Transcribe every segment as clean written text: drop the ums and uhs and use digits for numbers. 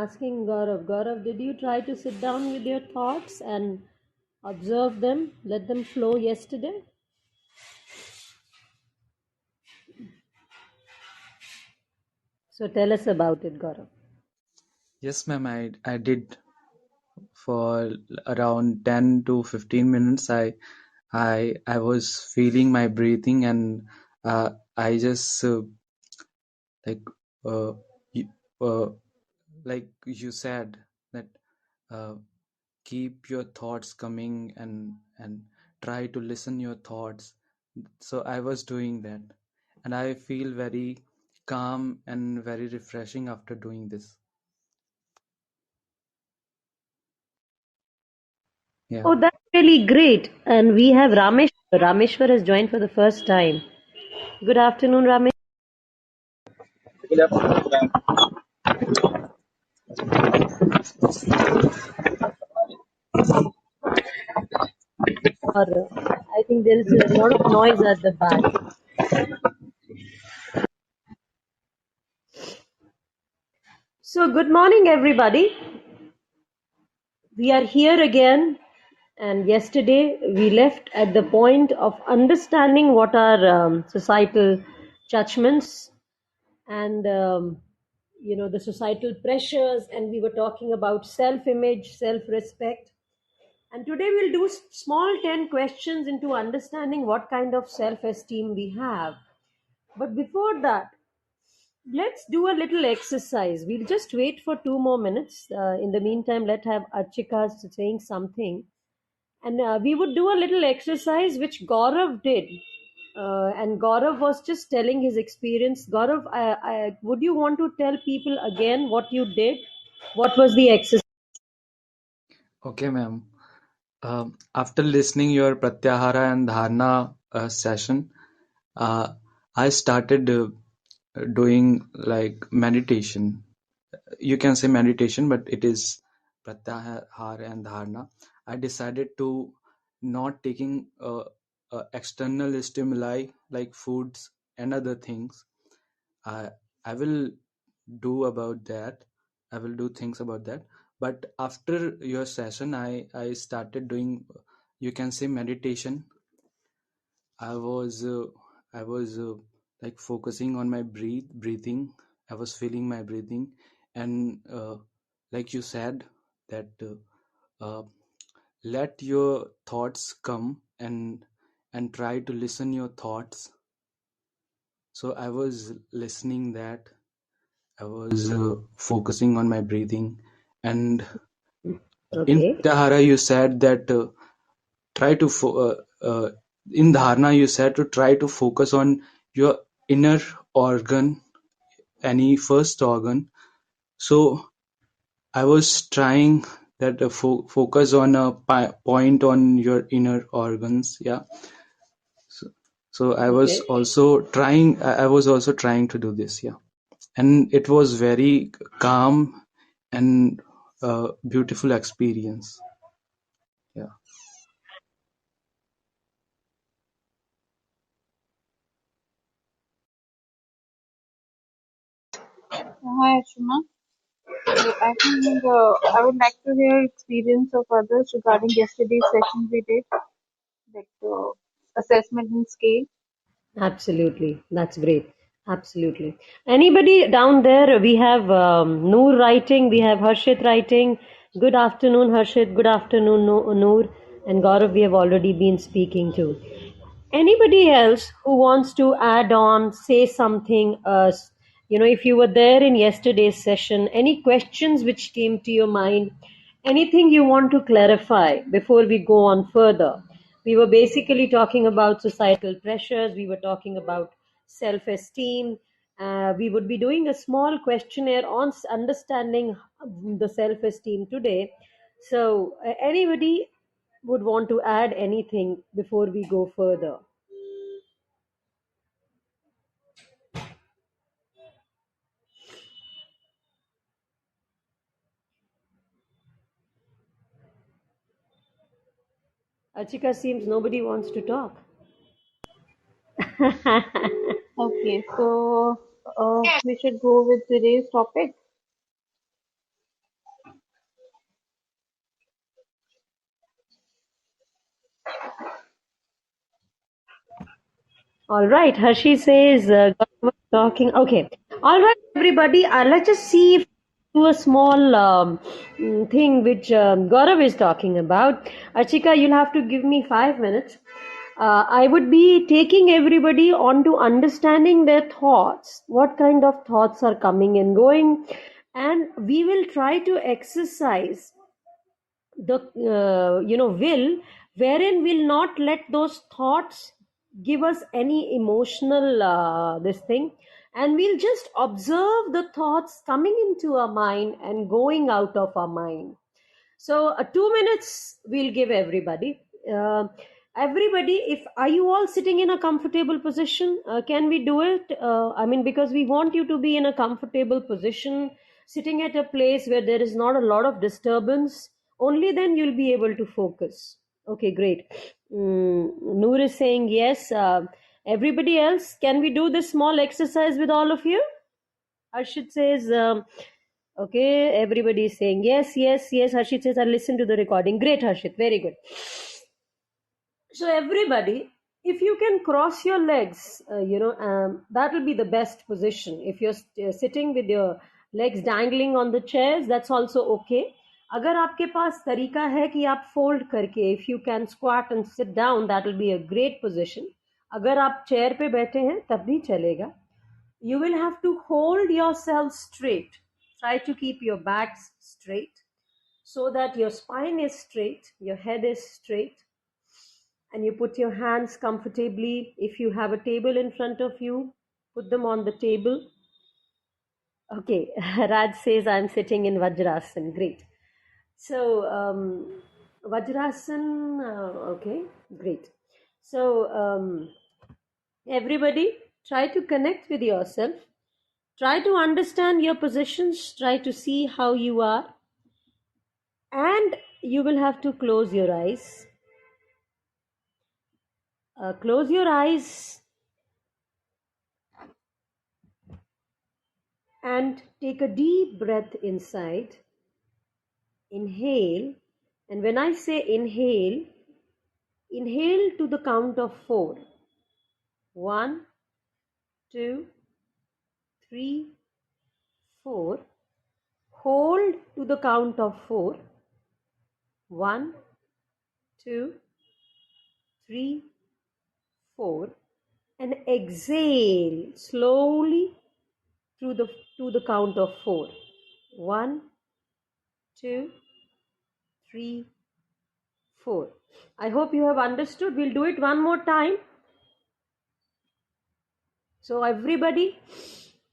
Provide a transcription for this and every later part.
asking Gaurav. Gaurav, did you try to sit down with your thoughts and observe them, let them flow yesterday? So tell us about it, Gaurav. Yes, ma'am, I did for around 10 to 15 minutes. I was feeling my breathing, and I just like uh, you, uh, like you said that uh, keep your thoughts coming and try to listen your thoughts. So I was doing that, and I feel very calm and very refreshing after doing this. Yeah. Oh, that's really great. And we have Ramesh. Rameshwar has joined for the first time. Good afternoon, Ramesh. Good afternoon, ma'am. I think there is a lot of noise at the back. So, good morning, everybody. We are here again, and yesterday we left at the point of understanding what are societal judgments and the societal pressures, and we were talking about self-image, self-respect. And today we'll do small 10 questions into understanding what kind of self-esteem we have. But before that, let's do a little exercise. We'll just wait for 2 more minutes. In the meantime, let's have Archika saying something. And we would do a little exercise which Gaurav did. And Gaurav was just telling his experience. Gaurav, would you want to tell people again what you did? What was the exercise? Okay, ma'am. After listening your Pratyahara and Dharna session, uh, I started doing like meditation. You can say meditation, but it is Pratyahara and Dharna. I decided to not taking external stimuli like foods and other things. I I will do about that. I will do things about that. But after your session, I started doing, you can say, meditation. I was I was like focusing on my breathing. I was feeling my breathing, and like you said that let your thoughts come and try to listen your thoughts. So I was listening that. I was focusing on my breathing, and in Okay. Pratyahara you said that try to in Dharna you said to try to focus on your inner organ, any first organ. So I was trying that focus on a point on your inner organs. Yeah. So, so I was Okay. also trying. I was also trying to do this. Yeah, and it was very calm and beautiful experience. Yeah. Hi, Ashima. I think I would like to hear experience of others regarding yesterday's session we did, like assessment and scale. Absolutely. That's great. Absolutely. Anybody down there? We have Noor writing, we have Harshit writing. Good afternoon, Harshit. Good afternoon, Noor. And Gaurav, we have already been speaking to. Anybody else who wants to add on, say something? If you were there in yesterday's session, any questions which came to your mind, anything you want to clarify before we go on further? We were basically talking about societal pressures, we were talking about self esteem. We would be doing a small questionnaire on understanding the self esteem today. So, anybody would want to add anything before we go further? Achika, seems nobody wants to talk. Okay, so we should go with today's topic. All right, Hershey says Gaurav was talking. Okay, all right, everybody. Let's just see if do a small thing which Gaurav is talking about. Archika, you'll have to give me 5 minutes. I would be taking everybody on to understanding their thoughts, what kind of thoughts are coming and going, and we will try to exercise the will, wherein we'll not let those thoughts give us any emotional this thing, and we'll just observe the thoughts coming into our mind and going out of our mind. So 2 minutes we'll give everybody. Uh, Everybody, if are you all sitting in a comfortable position? Can we do it? I mean, because we want you to be in a comfortable position, sitting at a place where there is not a lot of disturbance. Only then you'll be able to focus. Okay, great. Noor is saying yes. Everybody else, can we do this small exercise with all of you? Harshit says, okay, everybody is saying yes, yes, yes. Harshit says, I'll listen to the recording. Great, Harshit, very good. So, everybody, if you can cross your legs, that will be the best position. If you're sitting with your legs dangling on the chairs, that's also okay. अगर आपके पास तरीका है कि आप fold करके if you can squat and sit down, that will be a great position. अगर आप chair पे बैठे हैं तब भी चलेगा. You will have to hold yourself straight. Try to keep your backs straight so that your spine is straight, your head is straight, and you put your hands comfortably. If you have a table in front of you, put them on the table. Okay, Raj says I'm sitting in Vajrasan. Great. So, Vajrasan, okay, great. So, everybody, try to connect with yourself. Try to understand your positions. Try to see how you are. And you will have to close your eyes. Close your eyes and take a deep breath inside. Inhale. And when I say inhale, inhale to the count of 4. 1, 2, 3, 4. Hold to the count of 4. 1, 2, 3, 4. And exhale slowly to the count of 4. 1, 2, 3, 4. I hope you have understood. We'll do it one more time. So everybody,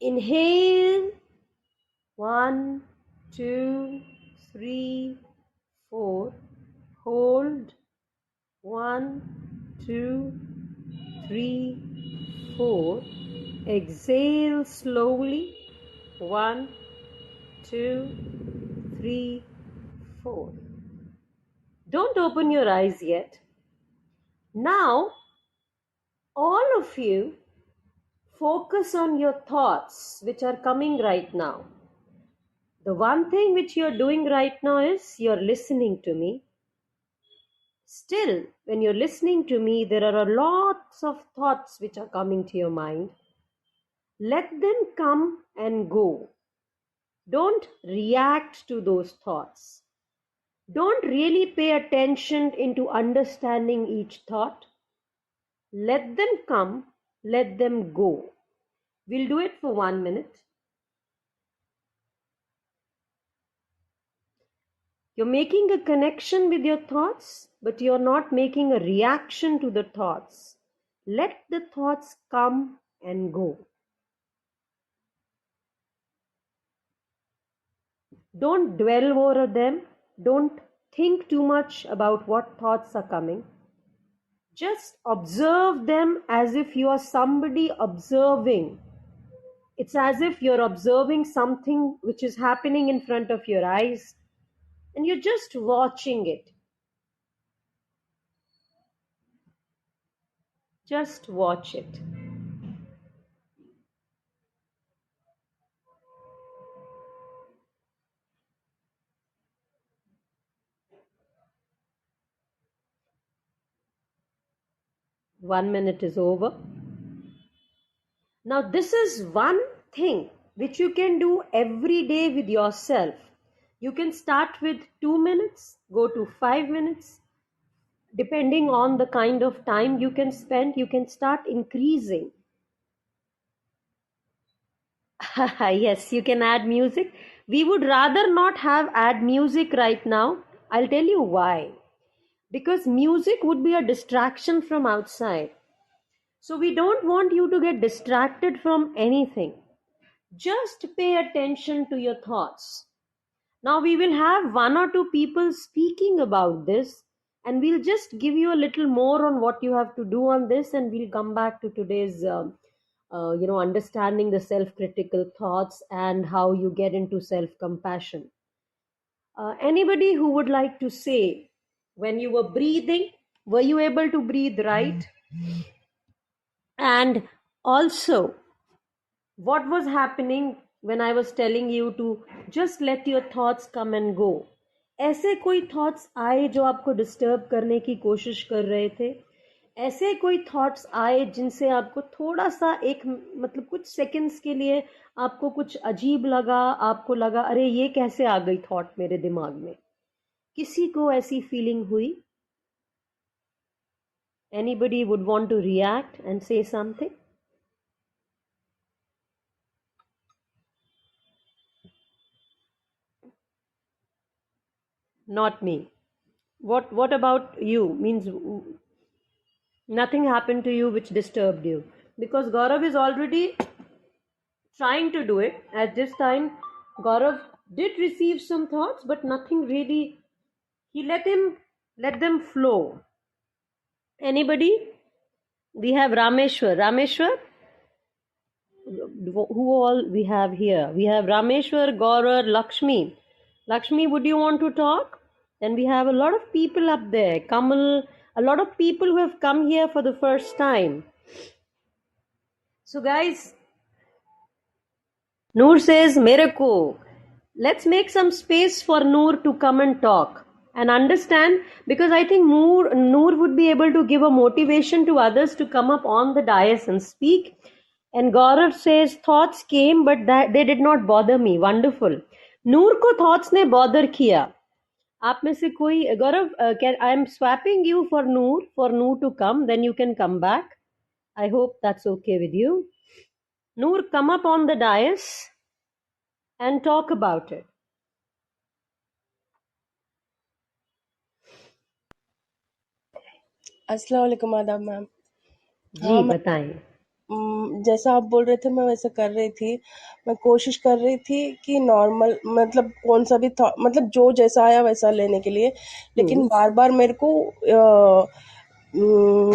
inhale. 1, 2, 3, 4. Hold. 1, 2, 3, 4. Exhale slowly. 1, 2, 3, 4. Don't open your eyes yet. Now, all of you focus on your thoughts which are coming right now. The one thing which you're doing right now is you're listening to me. Still, when you're listening to me, there are lots of thoughts which are coming to your mind. Let them come and go. Don't react to those thoughts. Don't really pay attention into understanding each thought. Let them come, let them go. We'll do it for 1 minute. You're making a connection with your thoughts, but you're not making a reaction to the thoughts. Let the thoughts come and go. Don't dwell over them. Don't think too much about what thoughts are coming. Just observe them as if you are somebody observing. It's as if you're observing something which is happening in front of your eyes and you're just watching it. Just watch it. One minute is over. Now, this is one thing which you can do every day with yourself. You can start with 2 minutes, go to 5 minutes. Depending on the kind of time you can spend, you can start increasing. Yes, you can add music. We would rather not have add music right now. I'll tell you why. Because music would be a distraction from outside. So we don't want you to get distracted from anything. Just pay attention to your thoughts. Now we will have one or two people speaking about this, and we'll just give you a little more on what you have to do on this, and we'll come back to today's understanding the self-critical thoughts and how you get into self-compassion. Anybody who would like to say, when you were breathing, were you able to breathe right? And also, what was happening when I was telling you to just let your thoughts come and go? ऐसे कोई thoughts आए जो आपको disturb करने की कोशिश कर रहे थे? ऐसे कोई थॉट्स आए जिनसे आपको थोड़ा सा एक मतलब कुछ सेकंड्स के लिए आपको कुछ अजीब लगा, आपको लगा अरे ये कैसे आ गई थॉट मेरे दिमाग में? किसी को ऐसी फीलिंग हुई? Anybody would want to react and say something? Not me. What about you? Means nothing happened to you which disturbed you, because Gaurav is already trying to do it. At this time, Gaurav did receive some thoughts, but nothing really. He let them flow. Anybody? We have Rameshwar, who all we have here? We have Rameshwar, Gaurav, Lakshmi, would you want to talk? Then we have a lot of people up there. Kamal, a lot of people who have come here for the first time. So guys, Noor says, Mere ko. Let's make some space for Noor to come and talk and understand, because I think Noor would be able to give a motivation to others to come up on the dais and speak. And Gaurav says, thoughts came, but they did not bother me. Wonderful. Noor ko thoughts ne bother kiya. आप में से कोई गौरव, I am swapping you for Noor to come, then you can come back. I hope that's okay with you. Noor, come up on the dais and talk about it. अस्सलाम वालेकुम आदाब ma'am. जी बताएं। जैसा आप बोल रहे थे मैं वैसा कर रही थी। मैं कोशिश कर रही थी कि नॉर्मल मतलब कौन सा भी था, मतलब जो जैसा आया वैसा लेने के लिए, लेकिन बार बार मेरे को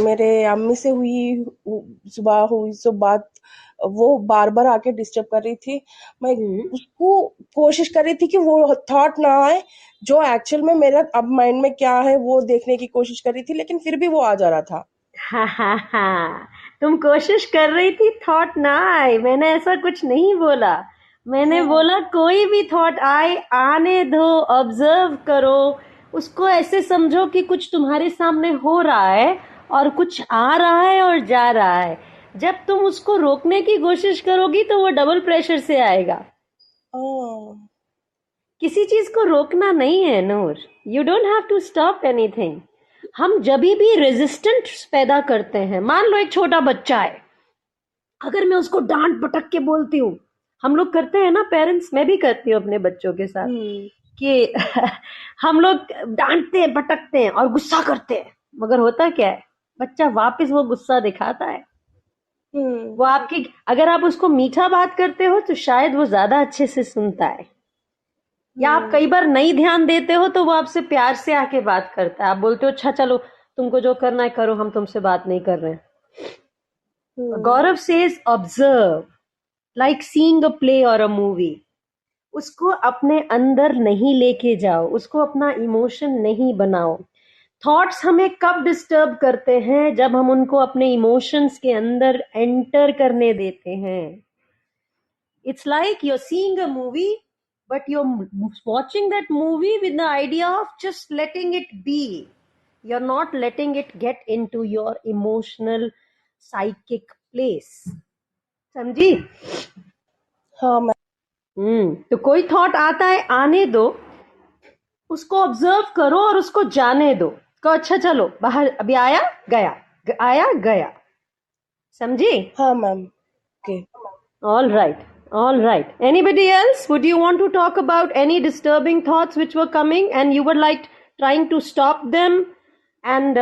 मेरे अम्मी से सुबह हुई सो बात, वो बार बार आके डिस्टर्ब कर रही थी। मैं उसको कोशिश कर रही थी कि वो थॉट ना आए, जो एक्चुअल में मेरा अब माइंड में क्या है वो देखने की कोशिश कर रही थी, लेकिन फिर भी वो आ जा रहा था। हा, तुम कोशिश कर रही थी थॉट ना आए, मैंने ऐसा कुछ नहीं बोला। मैंने बोला कोई भी थॉट आए, आने दो, ऑब्जर्व करो उसको, ऐसे समझो कि कुछ तुम्हारे सामने हो रहा है और कुछ आ रहा है और जा रहा है। जब तुम उसको रोकने की कोशिश करोगी तो वो डबल प्रेशर से आएगा। किसी चीज को रोकना नहीं है Noor, you don't have to stop anything. हम जब भी रेजिस्टेंस पैदा करते हैं, मान लो एक छोटा बच्चा है, अगर मैं उसको डांट पटक के बोलती हूँ, हम लोग करते हैं ना पेरेंट्स, मैं भी करती हूँ अपने बच्चों के साथ, कि हम लोग डांटते हैं, पटकते हैं और गुस्सा करते हैं, मगर होता क्या है, बच्चा वापस वो गुस्सा दिखाता है। वो आपकी, अगर आप उसको मीठा बात करते हो तो शायद वो ज्यादा अच्छे से सुनता है, या आप कई बार नहीं ध्यान देते हो तो वो आपसे प्यार से आके बात करता है। आप बोलते हो अच्छा चलो तुमको जो करना है करो, हम तुमसे बात नहीं कर रहे हैं। Gaurav says observe like seeing a play और अ मूवी। उसको अपने अंदर नहीं लेके जाओ, उसको अपना इमोशन नहीं बनाओ। थॉट्स हमें कब डिस्टर्ब करते हैं? जब हम उनको अपने इमोशंस के अंदर एंटर करने देते हैं। It's like you're seeing a movie, but you're watching that movie with the idea of just letting it be. You're not letting it get into your emotional, psychic place. समझी? हाँ ma'am. तो कोई thought आता है, आने दो, उसको observe करो और उसको जाने दो। कहो अच्छा चलो बाहर, अभी आया गया, आया गया। समझी? हाँ ma'am. Okay. All right. All right. Anybody else? Would you want to talk about any disturbing thoughts which were coming and you were like trying to stop them? And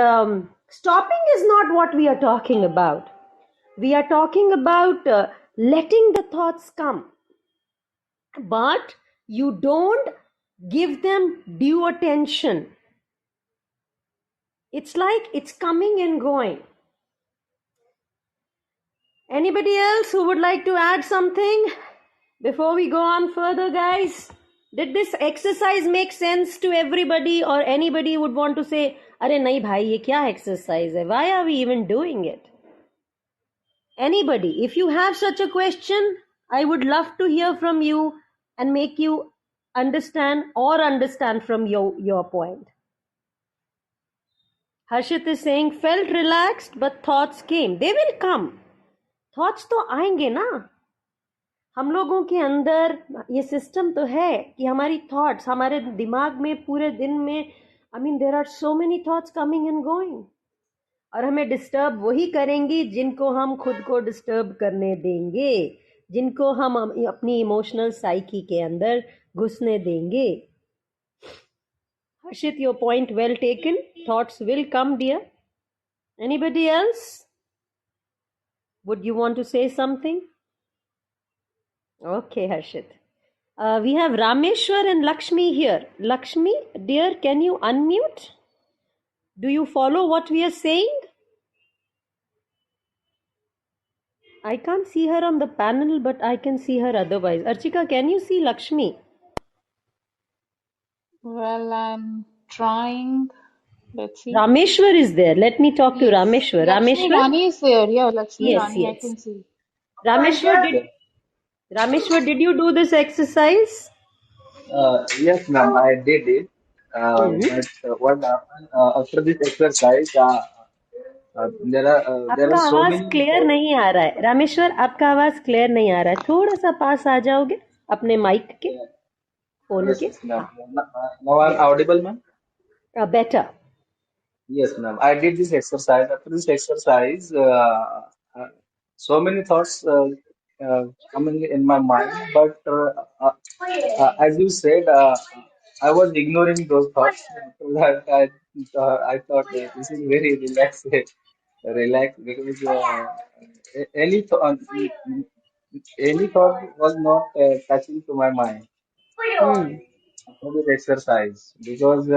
stopping is not what we are talking about. We are talking about letting the thoughts come. But you don't give them due attention. It's like it's coming and going. Anybody else who would like to add something before we go on further, guys? Did this exercise make sense to everybody, or anybody would want to say, "Arey nahi bhai, ye kya exercise hai? Why are we even doing it?" Anybody, if you have such a question, I would love to hear from you and make you understand from your point. Harshit is saying, felt relaxed, but thoughts came. They will come. Thoughts तो आएंगे ना. हम लोगों के अंदर ये system तो है कि हमारी थॉट्स हमारे दिमाग में पूरे दिन में, I mean there are so many thoughts coming and going, और हमें डिस्टर्ब वही करेंगी जिनको हम खुद को डिस्टर्ब करने देंगे, जिनको हम अपनी इमोशनल साइकी के अंदर घुसने देंगे. Harshit, your point well taken. Thoughts will come, dear. Anybody else? Would you want to say something? Okay, Harshit. We have Rameshwar and Lakshmi here. Lakshmi, dear, can you unmute? Do you follow what we are saying? I can't see her on the panel, but I can see her otherwise. Archika, can you see Lakshmi? Well, I'm trying. Let's see. Rameshwar is there. Let me talk to Yes, Rameshwar. Lakshmi Rameshwar? Rani is there. Yeah, Lakshmi Yes, Rani, I yes. can see. Rameshwar, did you do this exercise? Yes, ma'am, I did it. Hmm. But what happened after this exercise? There are आपका so आवाज many. Clear नहीं आ रहा है. रामेश्वर, आपका आवाज clear नहीं आ रहा है. थोड़ा सा पास आ जाओगे अपने माइक के, फोन Yes, के. yes, ma'am. हाँ, Now I'm yes. audible, ma'am. Better. Yes, ma'am. I did this exercise. After this exercise, uh, so many thoughts coming in my mind. But as you said, I was ignoring those thoughts. After that, I thought this is very relaxed, relaxed because any any thought was not touching to my mind Hmm. for this exercise because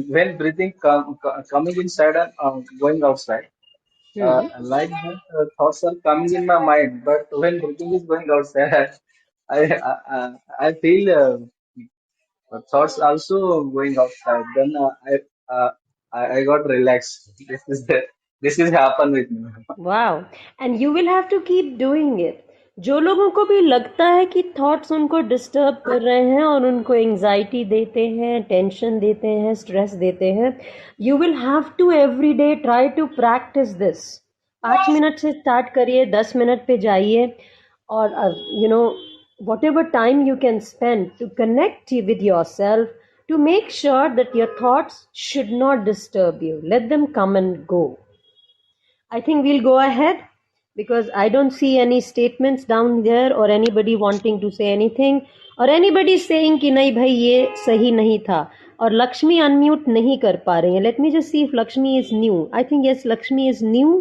when breathing coming inside and going outside, Hmm. like that thoughts are coming in my mind, but when breathing is going outside, I feel thoughts also going outside. Then I got relaxed. This is happen with me. Wow. And you will have to keep doing it. जो लोगों को भी लगता है कि thoughts उनको disturb कर रहे हैं और उनको एंजाइटी देते हैं, टेंशन देते हैं, स्ट्रेस देते हैं, you will have to every day try to practice this. 5 minute से स्टार्ट करिए, 10 मिनट पे जाइए, और you know whatever time you can spend to connect with yourself, to make sure that your thoughts should not disturb you. Let them come and go. I think we'll go ahead because I don't see any statements down there or anybody wanting to say anything or anybody saying कि नहीं भाई ये सही नहीं था, और Lakshmi unmute नहीं कर पा रही है. Let me just see if Lakshmi is new. I think yes, Lakshmi is new.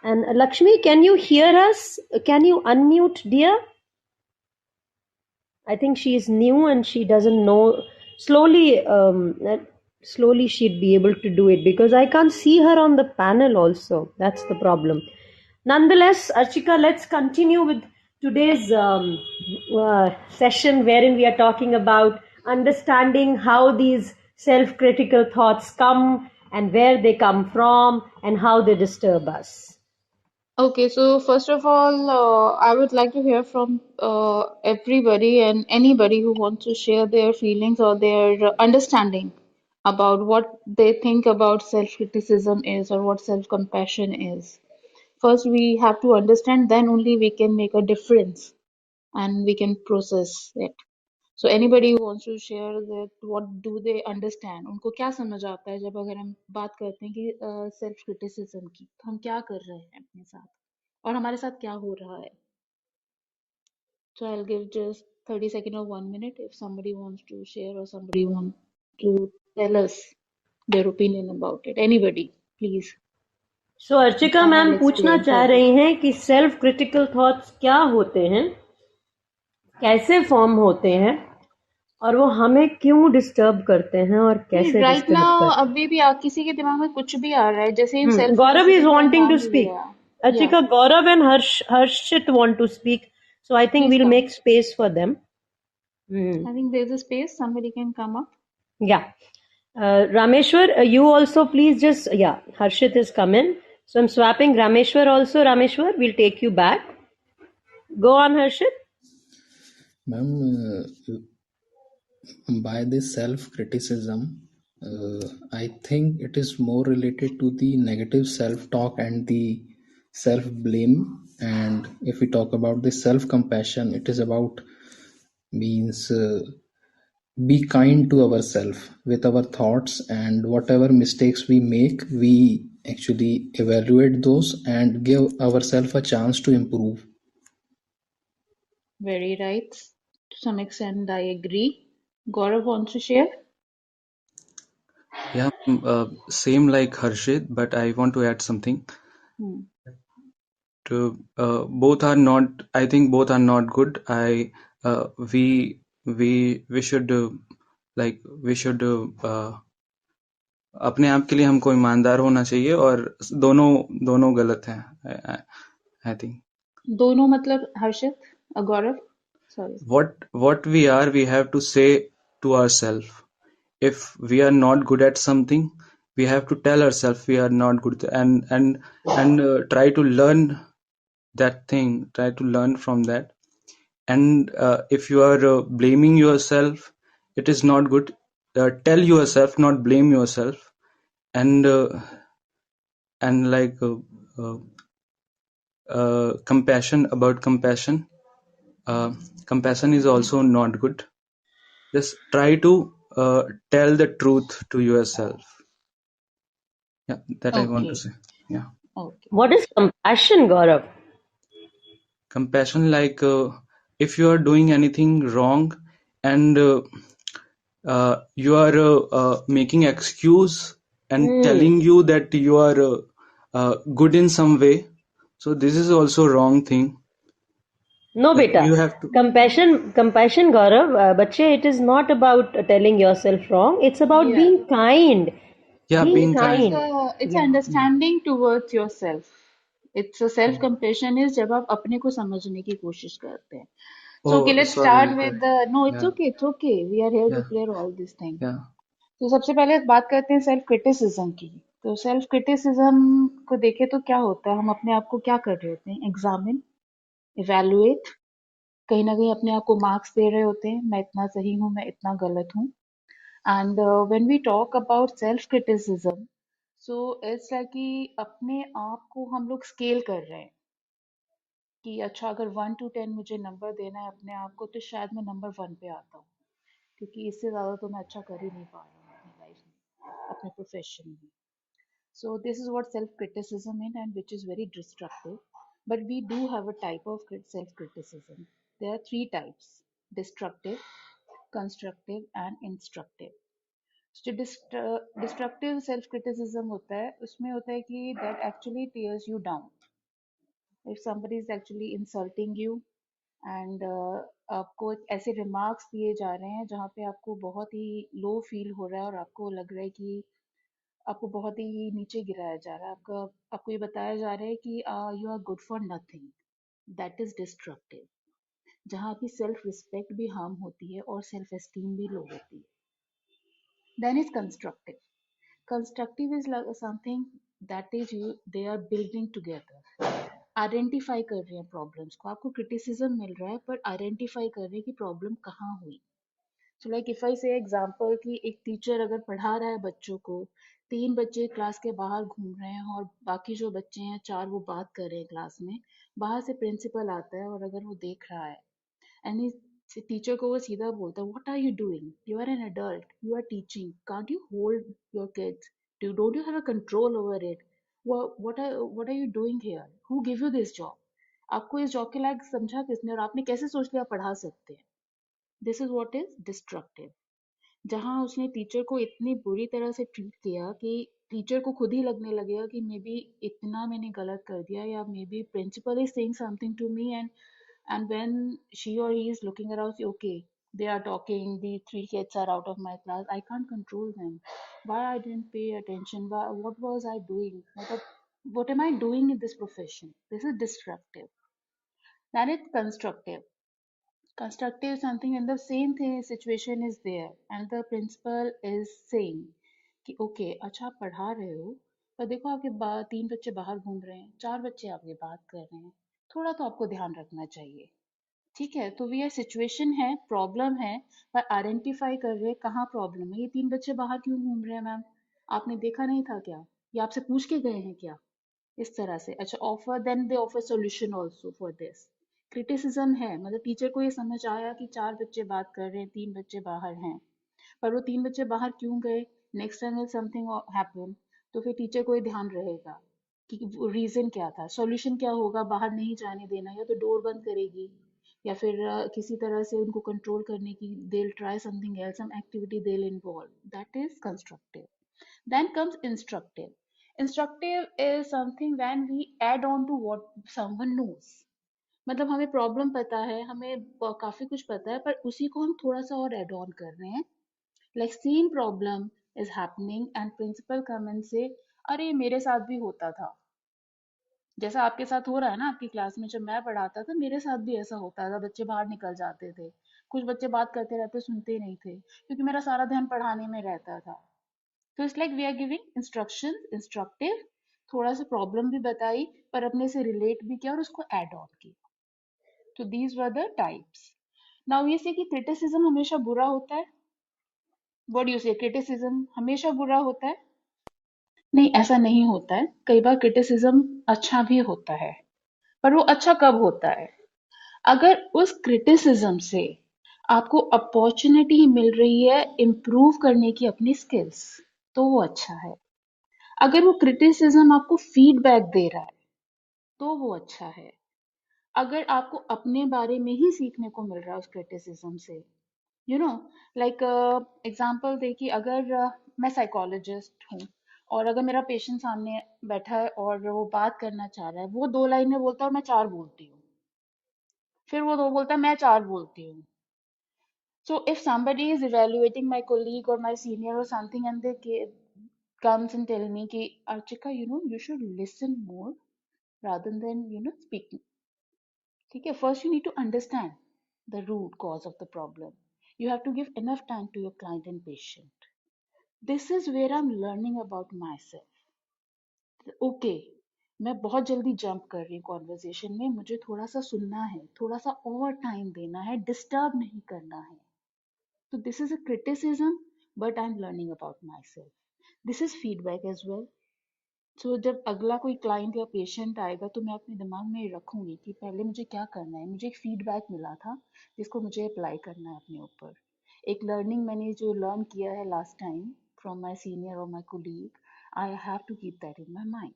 And Lakshmi, can you hear us? Can you unmute, dear? I think she is new and she doesn't know. Slowly she'd be able to do it because I can't see her on the panel also. That's the problem. Nonetheless, Archika, let's continue with today's session wherein we are talking about understanding how these self-critical thoughts come and where they come from and how they disturb us. Okay, so first of all, I would like to hear from everybody and anybody who wants to share their feelings or their understanding about what they think about self-criticism is or what self-compassion is. first we have to understand, then only we can make a difference and we can process it. So anybody who wants to share that, what do they understand? उनको क्या समझ आता है जब अगर हम बात करते हैं कि सेल्फ क्रिटिसिज्म की, तो हम क्या कर रहे हैं अपने साथ और हमारे साथ क्या हो रहा है? So I'll give just 30 seconds or 1 minute if somebody wants to share or somebody wants to tell us their opinion about it. Anybody, please. So Archika And ma'am I'll पूछना explain चाह further. रही हैं कि सेल्फ क्रिटिकल थॉट्स क्या होते हैं, कैसे form होते हैं, और वो हमें क्यों डिस्टर्ब करते हैं और कैसे राइट डिस्टर्ब नाउ करते अभी भी किसी के दिमाग में कुछ भी आ रहा है, जैसे ही हैं? सेल्फ गौरव इज क्रिटिसिज्म का वांटिंग टू नाम स्पीक. लिया. या Archika, Gaurav and Harshit want to speak, so I think please will come. Make space for them. I think there's a space, somebody can come up. Yeah. Rameshwar, you also please just, yeah, Harshit is coming. So I'm swapping Rameshwar also. Rameshwar, we'll take you back. Go on, Harshit. Ma'am, by this self criticism, I think it is more related to the negative self talk and the self blame. And if we talk about the self compassion, it is about means be kind to ourselves with our thoughts, and whatever mistakes we make, we actually evaluate those and give ourselves a chance to improve. Very right. To some extent, I agree. Gaurav wants to share? Yeah, same like Harshit, but I want to add something. Hmm. Both are not. I think both are not good. We should we should अपने आप के लिए हमको ईमानदार होना चाहिए, और दोनों दोनों गलत हैं. I think दोनों मतलब हर्षित, गौरव, sorry. what we are, we have to say to ourselves. If we are not good at something, we have to tell ourselves we are not good, and try to learn that thing, try to learn from that. And if you are blaming yourself, it is not good. Tell yourself, not blame yourself. And like compassion, about compassion, compassion is also not good. Just try to tell the truth to yourself. Yeah, that I want to Okay. say. Yeah. Okay. What is compassion, Gaurav? Compassion, like if you are doing anything wrong, and you are making excuse and telling you that you are good in some way, so this is also wrong thing. No, beta. You have to, Compassion, Gaurav. Bache, it is not about telling yourself wrong. It's about Yeah. being kind. yeah, Being being kind. It's Yeah. understanding towards yourself. It's a self compassion is जब आप अपने को समझने की कोशिश करते हैं. So okay, Oh, let's sorry, start Nika. with the no. It's Yeah, okay. It's okay. We are here to yeah, clear all these things. yeah. तो सबसे पहले बात करते हैं सेल्फ क्रिटिसिज्म की. तो सेल्फ क्रिटिसिज्म को देखें तो क्या होता है, हम अपने आप को क्या कर रहे होते हैं, एग्जामिन, इवेलुएट, कहीं ना कहीं अपने आप को मार्क्स दे रहे होते हैं, मैं इतना सही हूँ, मैं इतना गलत हूँ. And when we talk about self criticism, so it's like कि अपने आप को हम लोग स्केल कर रहे हैं कि अच्छा अगर 1 to 10 मुझे नंबर देना है अपने आप को, तो शायद मैं नंबर 1 पे आता हूँ, क्योंकि इससे ज़्यादा तो मैं अच्छा कर ही नहीं पा रहा हूँ अपनी लाइफ में, अपने प्रोफेशन में. So this is what self-criticism is, and which is very destructive. But we do have a type of self-criticism. There are three types: destructive, constructive, and instructive. So destructive self-criticism होता है, उसमें होता है कि that actually tears you down. If somebody is actually insulting you and आपको एक ऐसे remarks दिए जा रहे हैं जहाँ पे आपको बहुत ही लो फील हो रहा है और आपको लग रहा है कि आपको बहुत ही नीचे गिराया जा रहा है, आपको ये बताया जा रहा है कि you are good for nothing. That is destructive, जहाँ आपकी सेल्फ रिस्पेक्ट भी हार्म होती है और सेल्फ एस्टीम भी लो होती है. Then is constructive. Constructive is something that is you they are building together, identify कर रहे हैं प्रॉब्लम्स को. आपको क्रिटिसिज्म मिल रहा है पर आइडेंटिफाई कर रहे हैं कि प्रॉब्लम कहाँ हुई. सो लाइक इफ आई से एग्जांपल कि एक टीचर अगर पढ़ा रहा है बच्चों को 3 बच्चे क्लास के बाहर घूम रहे हैं और बाकी जो बच्चे हैं 4 वो बात कर रहे हैं क्लास में। बाहर से प्रिंसिपल आता है और अगर वो देख रहा है एंड टीचर को वो सीधा बोलता है, what are you doing, you are an adult, you are teaching, can't you hold your kids, do don't you have a control over it, what are you doing here, who give you this job, आपको इस job के लायक समझा किसने और आपने कैसे सोच लिया पढ़ा सकते हैं। This is what is destructive. जहाँ उसने टीचर को इतनी बुरी तरह से ट्रीट किया कि टीचर को खुद ही लगने लगेगा कि मे बी इतना मैंने गलत कर दिया, या maybe principal is saying something to me, and when she or he is looking around, say, okay, they are talking, the 3 kids are out of my class, I can't control them, why I didn't pay attention, what was I doing, what am I doing in this profession. This is destructive. Then it's constructive. Constructive is something when the same thing situation is there and the principal is saying कि okay अच्छा आप पढ़ा रहे हो, पर देखो आपके 3 बच्चे बाहर घूम रहे हैं, 4 बच्चे आपके बात कर रहे हैं, थोड़ा तो आपको ध्यान रखना चाहिए। ठीक है, तो ये सिचुएशन है, प्रॉब्लम है, पर आइडेंटिफाई कर रहे हैं कहाँ प्रॉब्लम है। ये 3 बच्चे बाहर क्यों घूम रहे हैं मैम, आपने देखा नहीं था क्या, या आपसे पूछ के गए हैं क्या, इस तरह से। अच्छा, offer, then they offer solution also for this. Criticism है, मतलब टीचर को ये समझ आया कि 4 बच्चे बात कर रहे हैं, 3 बच्चे बाहर हैं, पर वो 3 बच्चे बाहर क्यों गए, next time will something happen, तो फिर टीचर को ये ध्यान रहेगा कि रीजन क्या था, सॉल्यूशन क्या होगा, बाहर नहीं जाने देना, या तो डोर बंद करेगी, या फिर किसी तरह से उनको कंट्रोल करने की, they try something else, some activity they involve, that is constructive. Then comes instructive. Instructive is something when we add on to what someone knows. मतलब हमें प्रॉब्लम पता है, हमें काफी कुछ पता है, पर उसी को हम थोड़ा सा और एड ऑन कर रहे हैं। Like same problem is happening and principal come and से, अरे मेरे साथ भी होता था, जैसा आपके साथ हो रहा है ना आपकी क्लास में, जब मैं पढ़ाता था मेरे साथ भी ऐसा होता था, बच्चे बाहर निकल जाते थे, कुछ बच्चे बात करते रहते सुनते नहीं थे, क्योंकि मेरा सारा ध्यान पढ़ाने में रहता था। तो it's like we are giving instruction, instructive, थोड़ा सा प्रॉब्लम भी बताई पर अपने से रिलेट भी किया और उसको ऐड ऑन किया। तो these were the types. Now ये से कि क्रिटिसिज्म हमेशा बुरा होता है, व्हाट डू यू से, क्रिटिसिज्म हमेशा बुरा होता है? नहीं, ऐसा नहीं होता है, कई बार क्रिटिसिज्म अच्छा भी होता है, पर वो अच्छा कब होता है, अगर उस क्रिटिसिज्म से आपको अपॉर्चुनिटी मिल रही है इम्प्रूव करने की अपनी स्किल्स, तो वो अच्छा है। अगर वो क्रिटिसिज्म आपको फीडबैक दे रहा है तो वो अच्छा है। अगर आपको अपने बारे में ही सीखने को मिल रहा है उस क्रिटिसिज्म से, यू नो, लाइक एग्जांपल देखिए, अगर मैं साइकोलॉजिस्ट हूँ और अगर मेरा पेशेंट सामने बैठा है और वो बात करना चाह रहा है, वो 2 लाइन में बोलता है और मैं 4 बोलती हूँ, फिर वो 2 बोलता है मैं 4 बोलती हूँ। So if somebody is evaluating my colleague or my senior or something and they comes and tell me कि Archika, you should listen more rather than speaking. ठीक है, first you need to understand the root cause of the problem. You have to give enough time to your client and patient. This is where I'm learning about myself. Okay, मैं बहुत जल्दी jump कर रही हूँ conversation में, मुझे थोड़ा सा सुनना है, थोड़ा सा और टाइम देना है, डिस्टर्ब नहीं करना है। So this is a criticism, but I'm learning about myself. This is feedback as well. So जब अगला कोई क्लाइंट या पेशेंट आएगा तो मैं अपने दिमाग में ये रखूंगी कि पहले मुझे क्या करना है, मुझे एक फीडबैक मिला था जिसको मुझे अप्लाई करना है अपने ऊपर। एक लर्निंग मैंने जो लर्न किया है last time from my senior और my colleague, I have to keep that in my mind.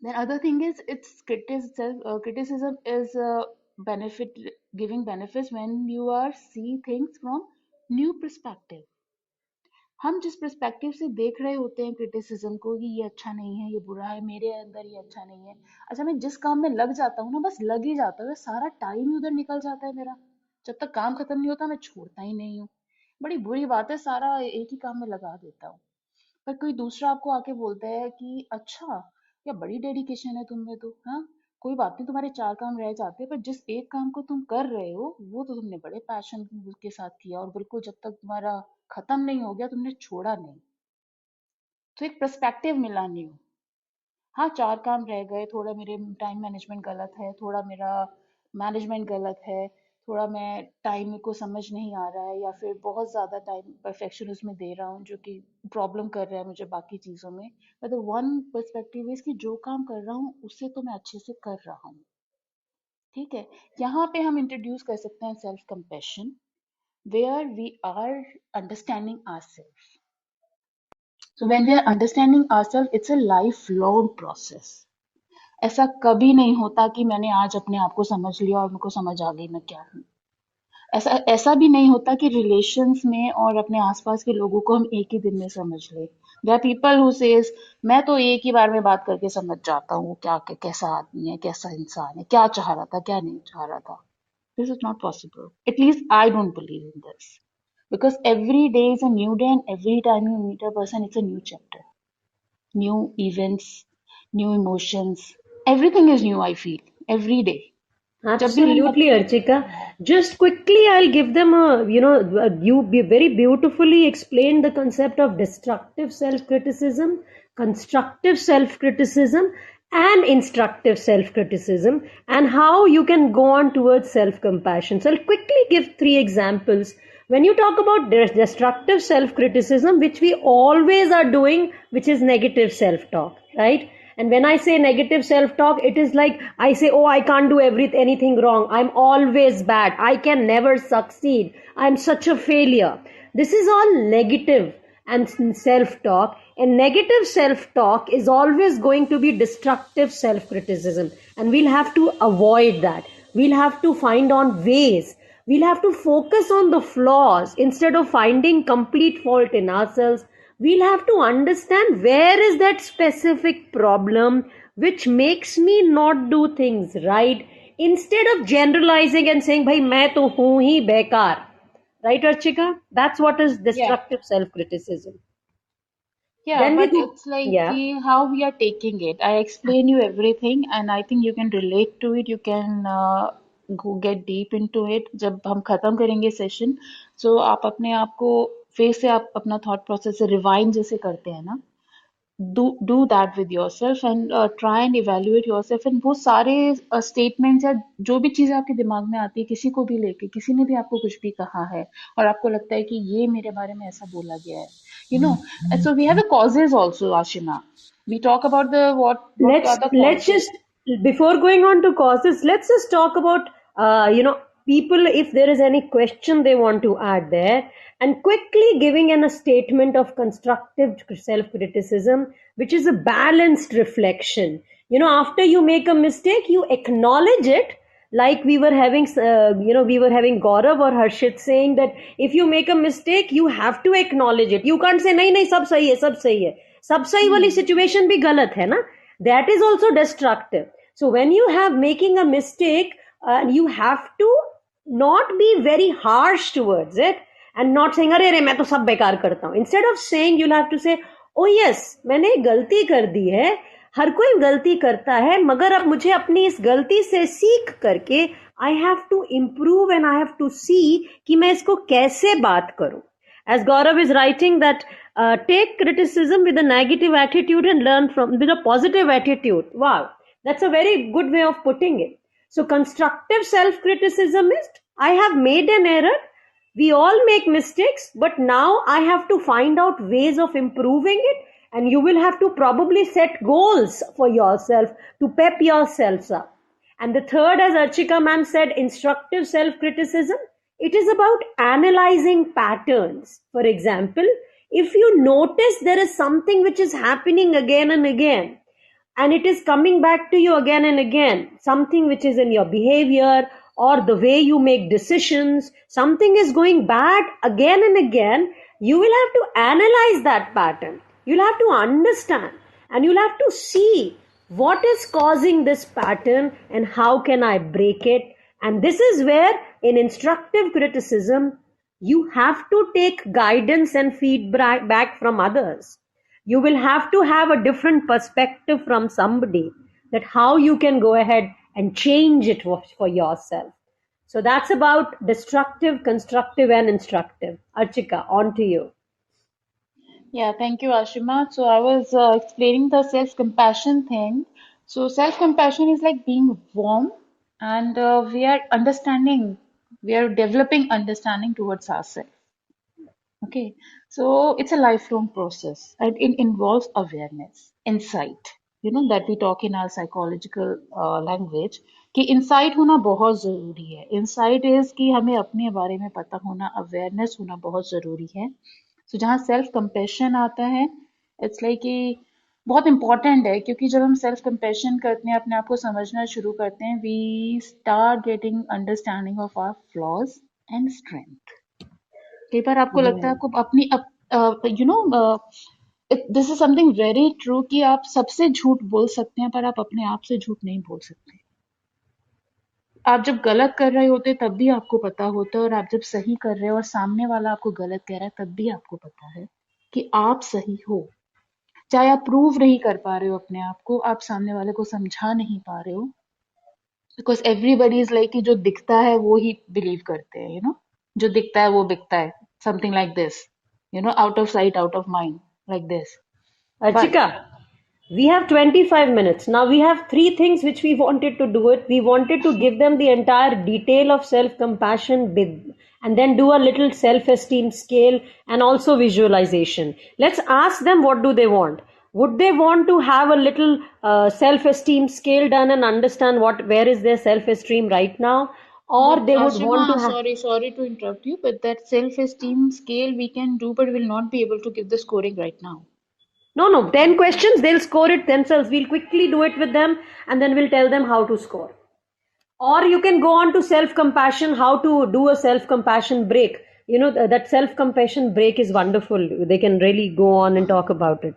Then other thing is it's criticism is benefit, giving benefits when you are see things from new perspective. हम जिस perspective से देख रहे होते हैं criticism को कि ये अच्छा नहीं है, ये बुरा है, मेरे अंदर ये अच्छा नहीं है, अच्छा मैं जिस काम में लग जाता हूँ ना, बस लग ही जाता है, सारा टाइम ही उधर निकल जाता है मेरा, जब तक काम खत्म नहीं होता मैं छोड़ता ही नहीं हूँ। बड़ी बुरी बात है, सारा एक ही काम में लगा देता हूँ। पर कोई दूसरा आपको आके बोलता है कि अच्छा, या बड़ी डेडिकेशन है तुम में तो, हाँ कोई बात नहीं, तुम्हारे 4 काम रह जाते हैं, पर जिस एक काम को तुम कर रहे हो वो तो तुमने बड़े पैशन के साथ किया और बिल्कुल जब तक तुम्हारा खत्म नहीं हो गया तुमने छोड़ा नहीं। तो एक पर्सपेक्टिव मिला न्यू। हाँ 4 काम रह गए, थोड़ा मेरे टाइम मैनेजमेंट गलत है, थोड़ा मेरा मैनेजमेंट गलत है, थोड़ा मैं टाइम को समझ नहीं आ रहा है, या फिर बहुत ज़्यादा टाइम परफेक्शन उसमें दे रहा हूँ जो कि प्रॉब्लम कर रहा है मुझे बाकी चीज़ों में। But the one perspective is कि जो काम कर रहा हूँ उससे तो मैं अच्छे से कर रहा हूँ। ठीक है, यहाँ पे हम इंट्रोड्यूस कर सकते हैं self compassion, where we are understanding ourself. So when we are understanding ourself, it's a life long process. ऐसा कभी नहीं होता कि मैंने आज अपने आप को समझ लिया और मेरे को समझ आ गई मैं क्या हूँ। ऐसा ऐसा भी नहीं होता कि रिलेशंस में और अपने आसपास के लोगों को हम एक ही दिन में समझ ले। There are people who says मैं तो एक ही बार में बात करके समझ जाता हूँ वो क्या कैसा आदमी है, कैसा इंसान है, क्या चाह रहा था, क्या नहीं चाह रहा था। This is not possible, at least I don't believe in this, because every day is a new day and every time you meet a person it's a new chapter, new events, new emotions, everything is new, I feel, every day. जब भी हम Absolutely, Archika. Just quickly, I'll give them you very beautifully explained the concept of destructive self-criticism, constructive self-criticism, and instructive self-criticism, and how you can go on towards self-compassion. So I'll quickly give three examples. When you talk about destructive self-criticism, which we always are doing, which is negative self-talk, right? And when I say negative self-talk, it is like I say, oh, I can't do anything wrong. I'm always bad. I can never succeed. I'm such a failure. This is all negative and self-talk. And negative self-talk is always going to be destructive self-criticism. And we'll have to avoid that. We'll have to find on ways. We'll have to focus on the flaws instead of finding complete fault in ourselves. We'll have to understand where is that specific problem which makes me not do things right, instead of generalizing and saying bhai main to hu hi bekar. Right, Archika? That's what is Yeah. destructive self criticism. Yeah, Then we but go. it's like Yeah. how we are taking it. I explain you everything, and I think you can relate to it. You can go get deep into it. जब हम खत्म करेंगे session, so आप अपने आप को फिर से आप अपना थॉट प्रोसेस से रिवाइंड जैसे करते हैं ना, do that with yourself and try and evaluate yourself, and वो सारे statements या जो भी चीजें आपके दिमाग में आती है, किसी को भी लेके, किसी ने भी आपको कुछ भी कहा है और आपको लगता है कि ये मेरे बारे में ऐसा बोला गया है, you know. And so we have the causes also, Ashima. We talk about the what are the Let's causes. just, before going on to causes, let's just talk about people, if there is any question they want to add there, and quickly giving a statement of constructive self criticism, which is a balanced reflection. After you make a mistake, you acknowledge it, like we were having Gaurav or Harshit saying that if you make a mistake, you have to acknowledge it. You can't say nahi nahi sab sahi hai, sab sahi hai. Sab sahi wali Hmm. situation bhi galat hai na. That is also destructive. So when you have making a mistake, you have to not be very harsh towards it, and not saying अरे अरे मैं तो सब बेकार करता हूँ. Instead of saying, you'll have to say, oh yes, मैंने गलती कर दी है. हर कोई गलती करता है, मगर अब मुझे अपनी इस गलती से सीख करके I have to improve and I have to see कि मैं इसको कैसे बात करूं. As Gaurav is writing that take criticism with a negative attitude and learn from with a positive attitude. Wow, that's a very good way of putting it. So constructive self-criticism is, I have made an error. We all make mistakes, but now I have to find out ways of improving it, and you will have to probably set goals for yourself to pep yourselves up. And the third, as Archika ma'am said, instructive self-criticism. It is about analyzing patterns. For example, if you notice there is something which is happening again and again, and it is coming back to you again and again, something which is in your behavior or the way you make decisions, something is going bad again and again, you will have to analyze that pattern. You'll have to understand, and you'll have to see what is causing this pattern and how can I break it. And this is where in instructive criticism you have to take guidance and feedback back from others. You will have to have a different perspective from somebody, that how you can go ahead and change it for yourself. So that's about destructive, constructive, and instructive. Archika, on to you. Yeah, thank you, Ashima. So I was explaining the self-compassion thing. So self-compassion is like being warm, and we are understanding We are developing understanding towards ourselves. Okay, so it's a lifelong process and it involves awareness, insight, that we talk in our psychological language कि insight होना बहुत ज़रूरी है. Insight is कि हमें अपने बारे में पता होना, awareness होना बहुत ज़रूरी है. So जहाँ self compassion आता है, it's like कि बहुत important है क्योंकि जब हम self compassion करते हैं, अपने आप को समझना शुरू करते हैं, we start getting understanding of our flaws and strength. कई बार आपको लगता है आपको अपनी this is something very true कि आप सबसे झूठ बोल सकते हैं पर आप अपने आप से झूठ नहीं बोल सकते. आप जब गलत कर रहे होते तब भी आपको पता होता है और आप जब सही कर रहे हो और सामने वाला आपको गलत कह रहा है तब भी आपको पता है कि आप सही हो. चाहे आप प्रूव नहीं कर पा रहे हो अपने आप को, आप सामने वाले को समझा नहीं पा रहे हो, बिकॉज एवरीबडी इज लाइक कि जो दिखता है वो ही बिलीव करते हैं, जो दिखता है वो बिकता है, something like this, out of sight out of mind, like this. But Archika, we have 25 minutes. Now we have three things which we wanted to do it. We wanted to give them the entire detail of self-compassion and then do a little self-esteem scale and also visualization. Let's ask them what do they want. Would they want to have a little self-esteem scale done and understand where is their self-esteem right now? Or they would Ashima, want to have... sorry to interrupt you, but that self-esteem scale we can do, but we'll not be able to give the scoring right now. No, 10 questions, they'll score it themselves. We'll quickly do it with them and then we'll tell them how to score. Or you can go on to self-compassion, how to do a self-compassion break. That self-compassion break is wonderful. They can really go on and talk about it.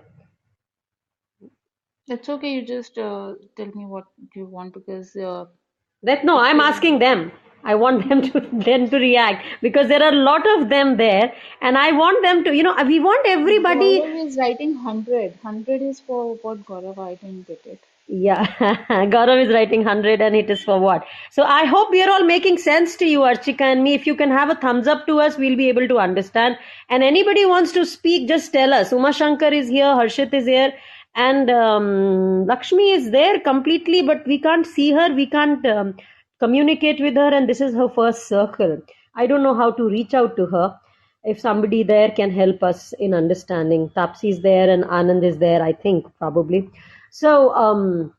It's okay, you just tell me what you want because No, I'm asking them. I want them to react because there are a lot of them there and I want them to, we want everybody... Gaurav is writing 100. 100 is for what, Gaurav? I didn't get it. Yeah, Gaurav is writing 100 and it is for what? So I hope we are all making sense to you, Archika and me. If you can have a thumbs up to us, we'll be able to understand. And anybody wants to speak, just tell us. Uma Shankar is here, Harshit is here, and Lakshmi is there completely, but we can't see her, we can't communicate with her, and this is her first circle. I don't know how to reach out to her. If somebody there can help us in understanding. Tapsi is there and Anand is there, I think, probably. So,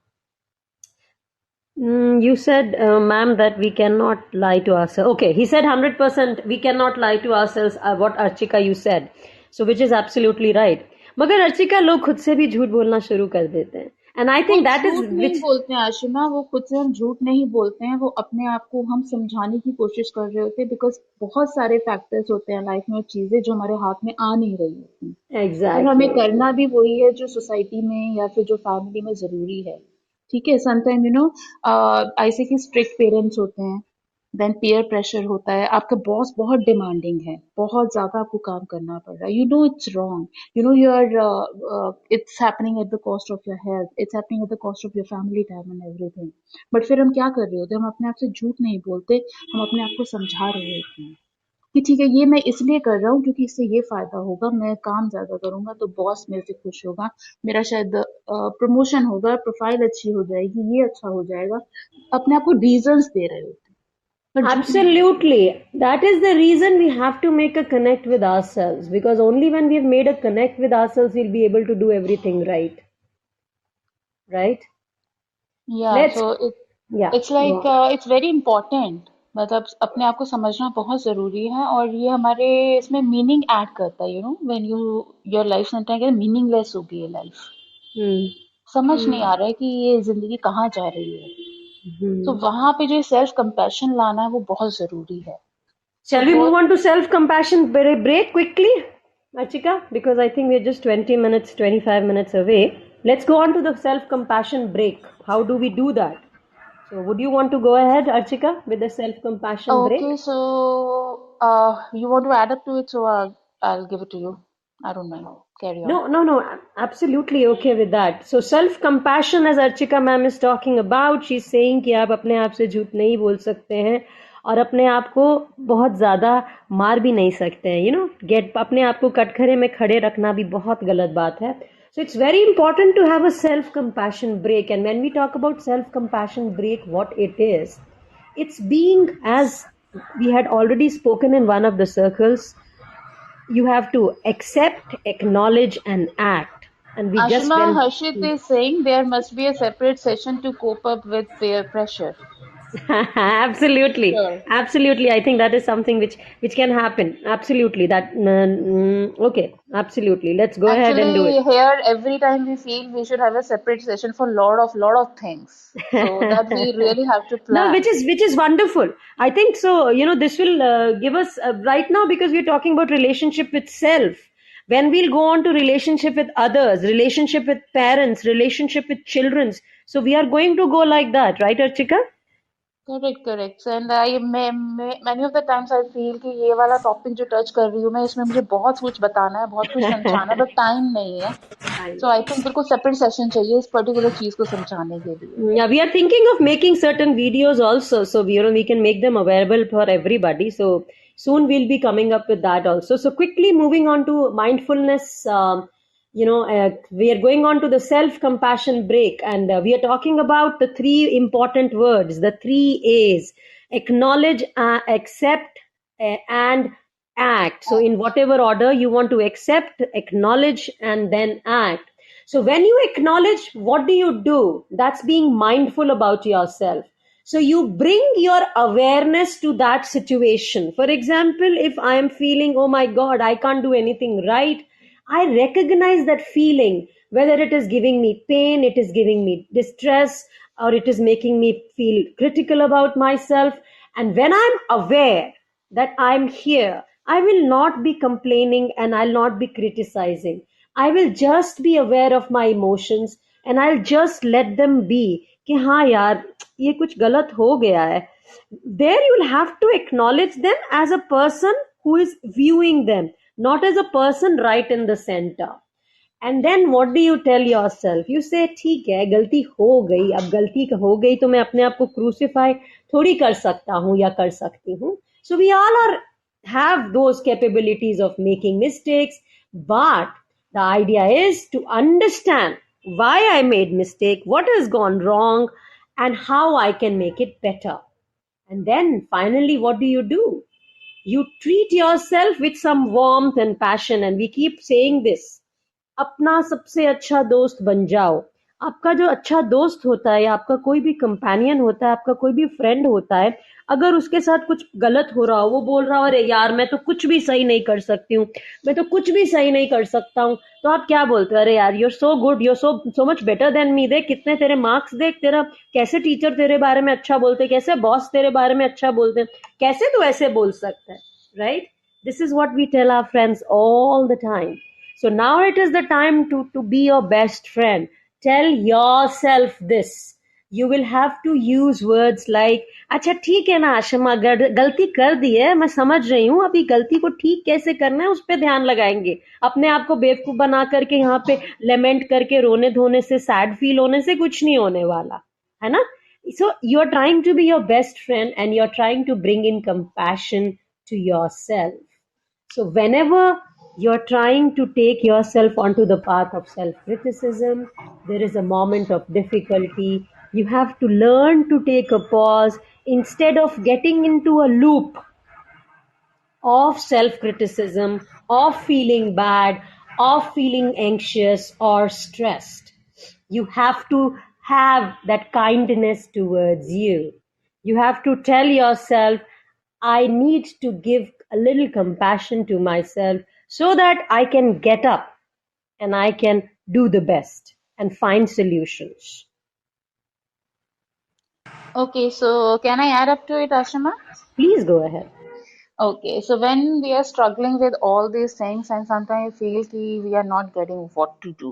you said, ma'am, that we cannot lie to ourselves. Okay, he said 100% we cannot lie to ourselves, what Archika you said. So, which is absolutely right. मगर अर्चिका लोग खुद से भी झूठ बोलना शुरू कर देते हैं. And I think that is झूठ नहीं बोलते हैं आशिमा, वो खुद से हम झूठ नहीं बोलते हैं, वो अपने आप को हम समझाने की कोशिश कर रहे होते हैं बिकॉज बहुत सारे फैक्टर्स होते हैं लाइफ में, चीजें जो हमारे हाथ में आ नहीं रही होती. exactly. और हमें करना भी वही है जो सोसाइटी में या फिर जो फैमिली में जरूरी है. ठीक है, समटाइम ऐसे कि स्ट्रिक्ट पेरेंट्स होते हैं, देन पीयर प्रेशर होता है, आपका बॉस बहुत डिमांडिंग है, बहुत ज्यादा आपको काम करना पड़ रहा है, it's wrong, you are it's happening at the cost of your health, it's happening at the cost of your family time and everything. But फिर हम क्या कर रहे होते हैं, हम अपने आप से झूठ नहीं बोलते, हम अपने आप को समझा रहे होते हैं कि ठीक है, ये मैं इसलिए कर रहा हूँ क्योंकि इससे ये फायदा होगा, मैं काम ज्यादा करूंगा तो बॉस मेरे से खुश होगा, मेरा शायद प्रमोशन होगा, प्रोफाइल अच्छी हो जाएगी, ये अच्छा हो जाएगा. अपने आप को रीजंस दे रहे होते हैं. Absolutely. That is the reason we have to make a connect with ourselves, because only when we've made a connect with ourselves we'll be able to do everything right. Right? Yeah, so it's like it's very important. मतलब अपने आप को समझना बहुत जरूरी है और ये हमारे इसमें मीनिंग ऐड करता है. When your life sometime meaningless हो गई है लाइफ, समझ नहीं आ रहा है कि ये जिंदगी कहाँ जा रही है. तो वहां पे जो सेल्फ कंपैशन लाना है वो बहुत जरूरी है. Shall we move on to self-compassion break quickly, Archika? Because I think we're just 20 minutes, 25 minutes away. Let's go on to the self-compassion break. How do we do that? So would you want to go ahead, Archika, with the self-compassion break? Okay, so you want to add up to it, so I'll give it to you. I don't mind. Carry on. No, absolutely okay with that. So self-compassion, as Archika ma'am is talking about, she's saying कि आप अपने आप से झूठ नहीं बोल सकते हैं और अपने आप को बहुत ज़्यादा मार भी नहीं सकते हैं. अपने आप को कटघरे में खड़े रखना भी बहुत गलत बात है. So it's very important to have a self-compassion break. And when we talk about self-compassion break, what it is, it's being as we had already spoken in one of the circles. You have to accept, acknowledge, and act. And we just Ashima, went. Harshit is saying there must be a separate session to cope up with peer pressure. Absolutely, Sure. absolutely. I think that is something which can happen. Absolutely. Okay. Absolutely. Let's go ahead and do Actually, here every time we feel we should have a separate session for lot of things. So that we it. really have to No, plan. which is wonderful. I think so. This will give us right now, because we're talking about relationship with self. When we'll go on to relationship with others, relationship with parents, relationship with children. So we are going to go like that, right, Archika? Correct, correct. And many of the times I feel कि ये वाला topic जो touch कर रही हूँ मैं इसमें मुझे बहुत कुछ बताना है बहुत कुछ समझाना है बट टाइम नहीं है I so know. I think बिल्कुल सेपरेट सेशन चाहिए इस पर्टिकुलर चीज को समझाने के लिए Yeah, we are thinking of making certain videos also, so we can make them available for everybody. So soon we'll be coming up with that also. So quickly moving on to mindfulness. We are going on to the self-compassion break, and we are talking about the three important words, the three A's: acknowledge, accept, and act. So in whatever order you want to accept, acknowledge, and then act. So when you acknowledge, what do? That's being mindful about yourself. So you bring your awareness to that situation. For example, if I am feeling, oh my God, I can't do anything right, I recognize that feeling, whether it is giving me pain, it is giving me distress, or it is making me feel critical about myself. And when I'm aware that I'm here, I will not be complaining and I'll not be criticizing. I will just be aware of my emotions and I'll just let them be कि हाँ यार ये कुछ गलत हो गया है. There you'll have to acknowledge them as a person who is viewing them, not as a person right in the center. And then what do you tell yourself? You say ठीक है, गलती हो गई, अब गलती हो गई तो मैं अपने आप को क्रूसिफाई थोड़ी कर सकता हूँ या कर सकती हूँ. So we all are have those capabilities of making mistakes, but the idea is to understand why I made mistake, what has gone wrong, and how I can make it better. And then finally, what do? You treat yourself with some warmth and passion, and we keep saying this: अपना सबसे अच्छा दोस्त बन जाओ. आपका जो अच्छा दोस्त होता है या आपका कोई भी कंपेनियन होता है, आपका कोई भी फ्रेंड होता है, अगर उसके साथ कुछ गलत हो रहा हो, वो बोल रहा हो अरे यार मैं तो कुछ भी सही नहीं कर सकती हूँ, मैं तो कुछ भी सही नहीं कर सकता हूँ, तो आप क्या बोलते हो? अरे यार you are so good, you are so so much better than me, देख कितने तेरे मार्क्स, देख तेरा कैसे टीचर तेरे बारे में अच्छा बोलते हैं, कैसे बॉस तेरे बारे में अच्छा बोलते हैं, कैसे तू ऐसे बोल सकता है, right? This is what we tell our friends all the time. So now it is the time to be your best friend. Tell yourself this. You will have to use words like, अच्छा ठीक है ना आशिमा, गलती कर दी है, मैं समझ रही हूँ, अभी गलती को ठीक कैसे करना है उस पर ध्यान लगाएंगे. अपने आप को बेवकूफ बना करके यहाँ पे लेमेंट करके रोने धोने से, सैड फील होने से कुछ नहीं होने वाला है ना. So you are trying to be your best friend and you are trying to bring in compassion to yourself. So, whenever you're trying to take yourself onto the path of self criticism, there is a moment of difficulty. You have to learn to take a pause instead of getting into a loop of self criticism, of feeling bad, of feeling anxious or stressed. You have to have that kindness towards you. You have to tell yourself, I need to give a little compassion to myself so that I can get up and I can do the best and find solutions. okay so can I add up to it Ashima Please go ahead. okay so when we are struggling with all these things and sometimes I feel कि we are not getting what to do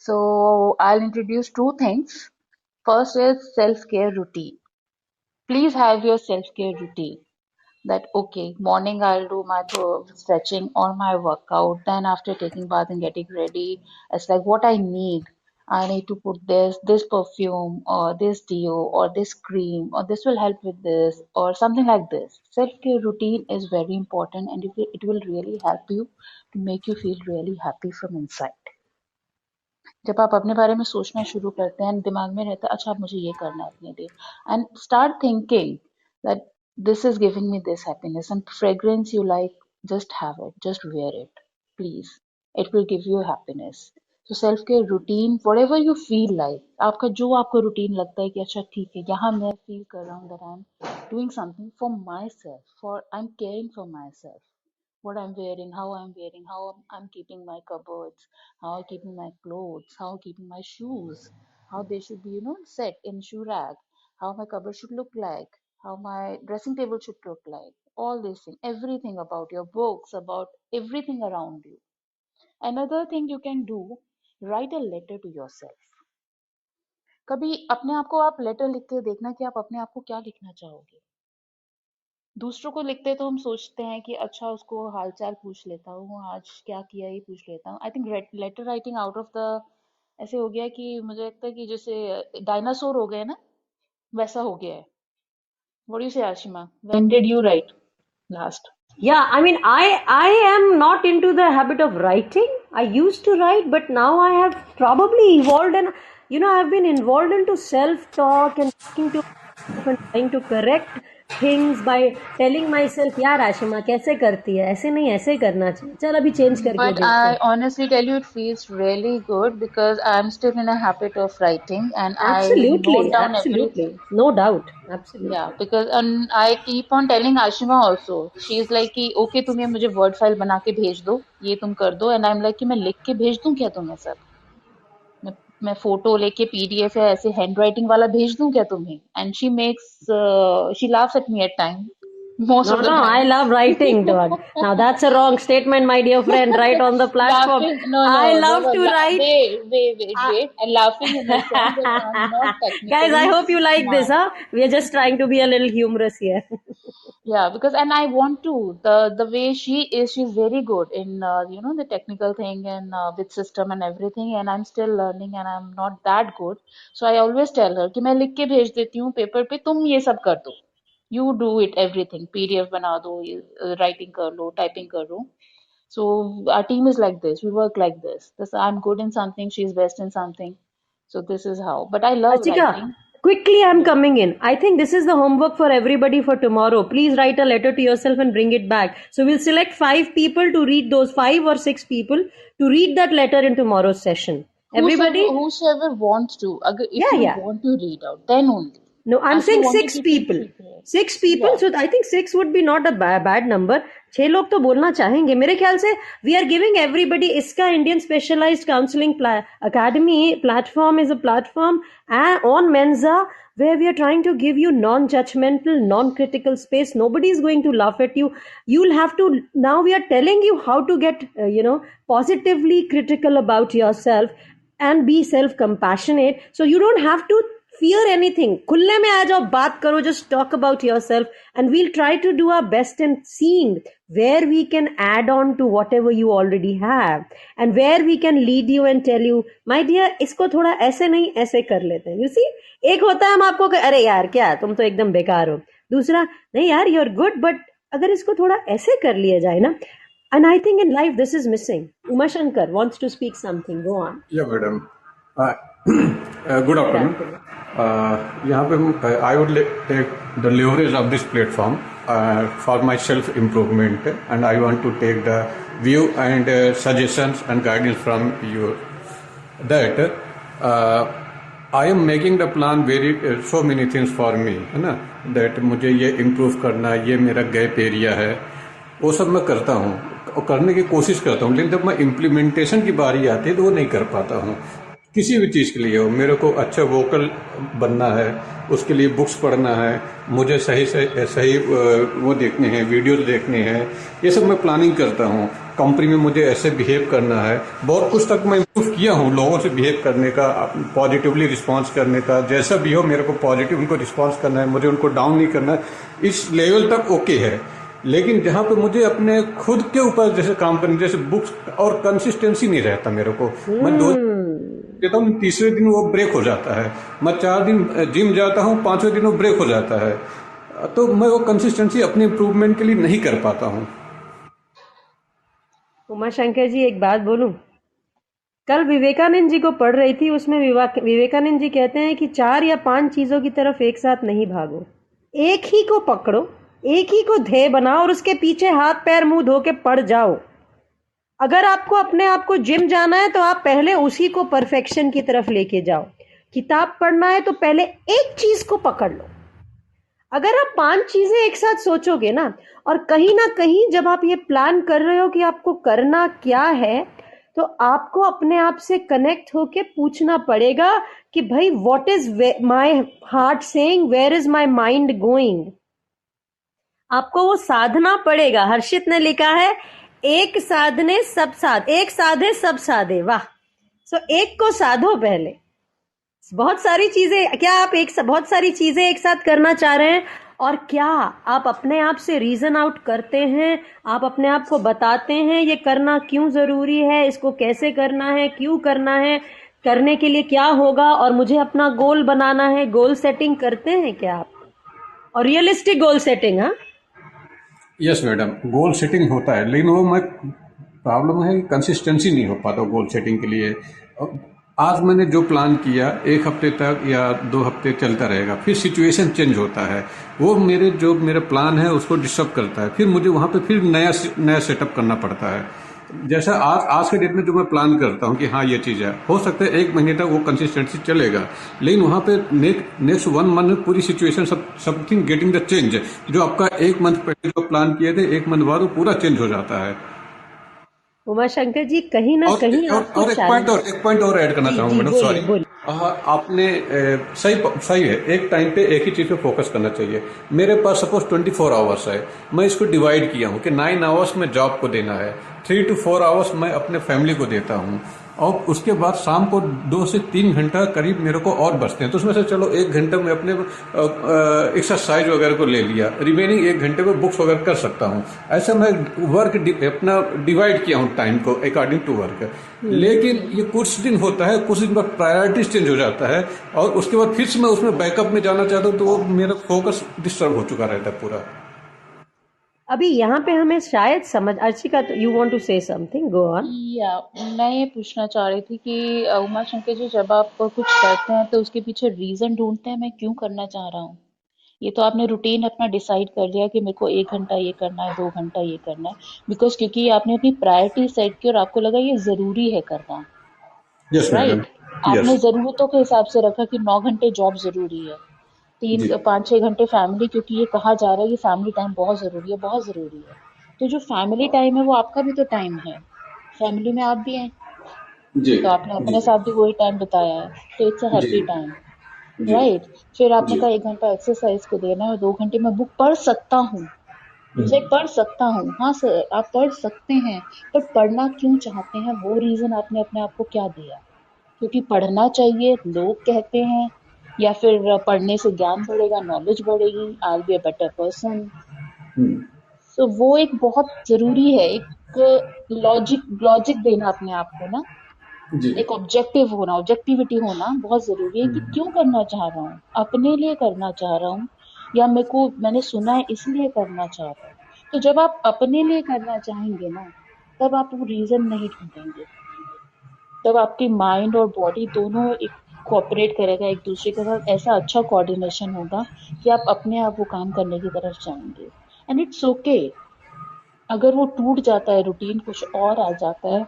so I'll introduce two things first is self-care routine please have your self-care routine that okay morning I'll do my stretching or my workout then after taking bath and getting ready it's like what I need to put this perfume or this deo or this cream or this will help with this or something like this self-care routine is very important and it will really help you to make you feel really happy from inside जब आप अपने बारे में सोचना शुरू करते हैं दिमाग में रहता है अच्छा अब मुझे ये करना है अपने लिए and start thinking this is giving me this happiness, and fragrance you like, just have it, just wear it, please. It will give you happiness. So self care routine, whatever you feel like, आपका जो आपको routine लगता है कि अच्छा ठीक है, यहाँ मैं feel कर रहा हूँ that I'm doing something for myself, for I'm caring for myself, what I'm wearing, how I'm wearing, how I'm keeping my cupboards, how I'm keeping my clothes, how I'm keeping my shoes, how they should be, set in shoe rack, how my cupboard should look like, how my dressing table should look like. All these things, everything about your books, about everything around you. Another thing you can do, write a letter to yourself. कभी अपने आप को आप letter लिख के देखना कि आप अपने आप को क्या लिखना चाहोगे. दूसरों को लिखते तो हम सोचते हैं कि अच्छा उसको हालचाल पूछ लेता हूँ, आज क्या किया ये पूछ लेता हूँ. I think letter writing out of the ऐसे हो गया कि मुझे लगता है कि जैसे डायनासोर हो गए ना, वैसा हो गया है. व्हाट डू यू से Ashima, when did you right last? Yeah, I mean, I am not into the habit of writing. I used to write, but now I have probably evolved, and I've been involved into self-talk and talking to myself and trying to correct things by telling myself, यार आशिमा कैसे करती है, ऐसे नहीं ऐसे करना चाहिए, चल अभी चेंज करके But देखते I हैं. honestly tell you, it feels really good because I'm still in a habit of writing and I note Absolutely, down everything. absolutely, no doubt, Yeah, absolutely. because and I keep on telling Ashima also. She is like कि okay तुम ये मुझे word file बना के भेज दो, ये तुम कर दो, and I'm like कि मैं लिख के भेज दूं क्या तुम्हें सब? मैं मैं फोटो लेके PDF या ऐसे handwriting वाला भेज दूं क्या तुम्हें? And she makes she laughs at me at time, most No, of the no, I time. love writing, dog. Now that's a wrong statement, my dear friend, right on the platform. Laughing, no, I no, love never. to write. Wait. And laughing in the sense that I'm not Guys, I technically hope you like this, smart. huh? We are just trying to be a little humorous here. Yeah, because and I want to the way she is, she's very good in the technical thing and with system and everything, and I'm still learning and I'm not that good. So I always tell her कि मैं लिख के भेज देती हूँ paper पे, तुम ये सब कर दो. You do it everything. PDF बना दो, writing कर लो, typing कर लो. So our team is like this. We work like this. This I'm good in something, she's best in something. So this is how. But I love Achika, writing. quickly I'm Yeah. coming in. I think this is the homework for everybody for tomorrow. Please write a letter to yourself and bring it back. So we'll select 5 people to read those, 5 or 6 people to read that letter in tomorrow's session. Everybody? Whosoever wants to, if Yeah, you yeah. want to read out, then only. No, I'm If you saying wanted six to keep people. secret. 6 people, Yeah. so I think 6 would be not a bad number. 6 लोग तो बोलना चाहेंगे मेरे ख्याल से. We are giving everybody. इसका Indian Specialized Counselling Academy platform is a platform on Mensa where we are trying to give you non-judgmental, non-critical space. Nobody is going to laugh at you. You'll have to. Now we are telling you how to get positively critical about yourself and be self compassionate, so you don't have to fear anything. खुले में आ जाओ, बात करो, just talk about yourself, and we'll try to do our best in seeing where we can add on to whatever you already have and where we can lead you and tell you, my dear, इसको थोड़ा ऐसे नहीं ऐसे कर लेते हैं. You see, एक होता है हम आपको अरे यार क्या तुम तो एकदम बेकार हो, दूसरा नहीं यार you're good, but अगर इसको थोड़ा ऐसे कर लिया जाए ना. And I think in life this is missing. Uma Shankar wants to speak something. Go on. Yeah, madam. Uh, good Good afternoon. afternoon. यहाँ पे I would take the leverage of this platform for my self improvement, and I want to take the view and suggestions and guidance from you. That I am making the plan very so many things for me, है ना? That मुझे ये improve करना, ये मेरा gap area है, वो सब मैं करता हूँ और करने की कोशिश करता हूँ, लेकिन जब मैं इम्प्लीमेंटेशन की बारी आती है तो वो नहीं कर पाता हूँ. किसी भी चीज़ के लिए हो, मेरे को अच्छा वोकल बनना है, उसके लिए बुक्स पढ़ना है, मुझे सही वो देखने हैं, वीडियोस देखने हैं, ये सब मैं प्लानिंग करता हूँ. कंपनी में मुझे ऐसे बिहेव करना है. बहुत कुछ तक मैं इम्प्रूव किया हूँ लोगों से बिहेव करने का, पॉजिटिवली रिस्पॉन्स करने का. जैसा भी हो मेरे को पॉजिटिव उनको रिस्पॉन्स करना है, मुझे उनको डाउन नहीं करना है. इस लेवल तक ओके है. लेकिन जहाँ पे मुझे अपने खुद के ऊपर जैसे काम करने, जैसे बुक्स और कंसिस्टेंसी नहीं रहता मेरे को. मैं 2 देता हूँ, तीसरे दिन वो ब्रेक हो जाता है. मैं 4 दिन जिम जाता हूँ, 5वें दिन वो ब्रेक हो जाता है. तो मैं वो कंसिस्टेंसी अपने इम्प्रूवमेंट के लिए नहीं कर पाता हूँ. उमा शंकर जी, एक बात बोलूं. कल विवेकानंद जी को पढ़ रही थी, उसमें विवेकानंद जी कहते हैं कि 4 या 5 चीजों की तरफ एक साथ नहीं भागो, एक ही को पकड़ो एक ही को ध्येय बनाओ और उसके पीछे हाथ पैर मुंह धो के पड़ जाओ। अगर आपको अपने आप को जिम जाना है तो आप पहले उसी को परफेक्शन की तरफ लेके जाओ। किताब पढ़ना है तो पहले एक चीज को पकड़ लो। अगर आप 5 चीजें एक साथ सोचोगे ना, और कहीं ना कहीं जब आप ये प्लान कर रहे हो कि आपको करना क्या है, तो आपको अपने आप से कनेक्ट होके पूछना पड़ेगा कि भाई what is my heart saying, where is my mind going. आपको वो साधना पड़ेगा। हर्षित ने लिखा है एक साधने सब साध, एक साधे सब साधे। वाह। सो एक को साधो पहले। बहुत सारी चीजें, क्या आप बहुत सारी चीजें एक साथ करना चाह रहे हैं? और क्या आप अपने आप से रीजन आउट करते हैं? आप अपने आप को बताते हैं ये करना क्यों जरूरी है, इसको कैसे करना है, क्यों करना है, करने के लिए क्या होगा, और मुझे अपना गोल बनाना है। गोल सेटिंग करते हैं क्या आप? और रियलिस्टिक गोल सेटिंग। हाँ, यस मैडम, गोल सेटिंग होता है, लेकिन वो मैं प्रॉब्लम है कि कंसिस्टेंसी नहीं हो पाता गोल सेटिंग के लिए। आज मैंने जो प्लान किया 1 हफ्ते तक या 2 हफ्ते चलता रहेगा, फिर सिचुएशन चेंज होता है, वो मेरा प्लान है उसको डिस्टर्ब करता है, फिर मुझे वहाँ पे फिर नया सेटअप करना पड़ता है। जैसा आज के डेट में जो मैं प्लान करता हूँ कि हाँ ये चीज़ है, हो सकता है 1 महीने तक वो कंसिस्टेंसी चलेगा, लेकिन वहाँ पे नेक्स्ट 1 मंथ में पूरी situation something getting the change, जो आपका 1 मंथ पहले जो प्लान किए थे 1 मंथ बाद वो पूरा चेंज हो जाता है। उमा शंकर जी, कहीं ना कहीं आपको और चैलेंज। एक पॉइंट और ऐड करना जी चाहूंगा जी, मैडम, बोलिए सॉरी। बोलिए। आपने सही है, एक टाइम पे एक ही चीज पे फोकस करना चाहिए। मेरे पास सपोज 24 आवर्स है, मैं इसको डिवाइड किया हूँ कि 9 आवर्स में जॉब को देना है, 3 to 4 आवर्स मैं अपने फैमिली को देता हूँ, और उसके बाद शाम को 2 से 3 घंटा करीब मेरे को और बचते हैं, तो उसमें से चलो 1 घंटा मैं अपने एक्सरसाइज वगैरह को ले लिया, रिमेनिंग 1 घंटे में बुक्स वगैरह कर सकता हूँ। ऐसा मैं वर्क अपना डिवाइड किया हूँ टाइम को अकॉर्डिंग टू वर्क। लेकिन ये कुछ दिन होता है, कुछ दिन बाद प्रायोरिटीज चेंज हो जाता है, और उसके बाद फिर से मैं उसमें बैकअप में जाना चाहता हूँ, तो वो मेरा फोकस डिस्टर्ब हो चुका रहता है पूरा। अभी यहाँ पे हमें शायद समझ, Archika you want to say something, go on. या मैं ये पूछना चाह रही थी कि उमा शंकर जी, जब आप कुछ करते हैं तो उसके पीछे रीजन ढूंढते हैं, मैं क्यों करना चाह रहा हूँ। ये तो आपने रूटीन अपना डिसाइड कर लिया कि मेरे को 1 घंटा ये करना है, 2 घंटा ये करना है, बिकॉज क्योंकि आपने अपनी प्रायोरिटी सेट की और आपको लगा ये जरूरी है करना। Yes madam. राइट। आपने यस। जरूरतों के हिसाब से रखा कि 9 घंटे जॉब जरूरी है, जी। 5-6 घंटे फैमिली, क्योंकि ये कहा जा रहा है कि फैमिली टाइम बहुत जरूरी है, बहुत जरूरी है। तो जो फैमिली टाइम है वो आपका भी तो टाइम है, फैमिली में आप भी हैं, जी। तो आपने जी। अपने साथ भी वही टाइम बिताया है, तो इट्स अ जी। Happy time. जी। राइट। फिर आपने जी। कहा 1 घंटा एक्सरसाइज को देना है और 2 घंटे मैं बुक पढ़ सकता हूँ। यू सेड पढ़ सकता हूँ, हाँ सर आप पढ़ सकते हैं, पर पढ़ना क्यों चाहते हैं, वो रीजन आपने अपने आप को क्या दिया? क्योंकि पढ़ना चाहिए लोग कहते हैं, या फिर पढ़ने से ज्ञान बढ़ेगा, नॉलेज बढ़ेगी, आई बी अ बेटर पर्सन। सो वो एक बहुत जरूरी है, एक लॉजिक लॉजिक देना अपने आप को ना, जी। एक ऑब्जेक्टिव होना, ऑब्जेक्टिविटी होना बहुत जरूरी है कि क्यों करना चाह रहा हूँ, अपने लिए करना चाह रहा हूँ, या मैंने सुना है इसलिए करना चाह रहा हूँ। तो जब आप अपने लिए करना चाहेंगे ना, तब आप वो रीजन नहीं ढूंढेंगे, तब आपकी माइंड और बॉडी दोनों एक कोऑपरेट करेगा एक दूसरे के साथ, ऐसा अच्छा कोऑर्डिनेशन होगा कि आप अपने आप वो काम करने की तरफ जाएंगे। एंड इट्स ओके अगर वो टूट जाता है, रूटीन कुछ और आ जाता है।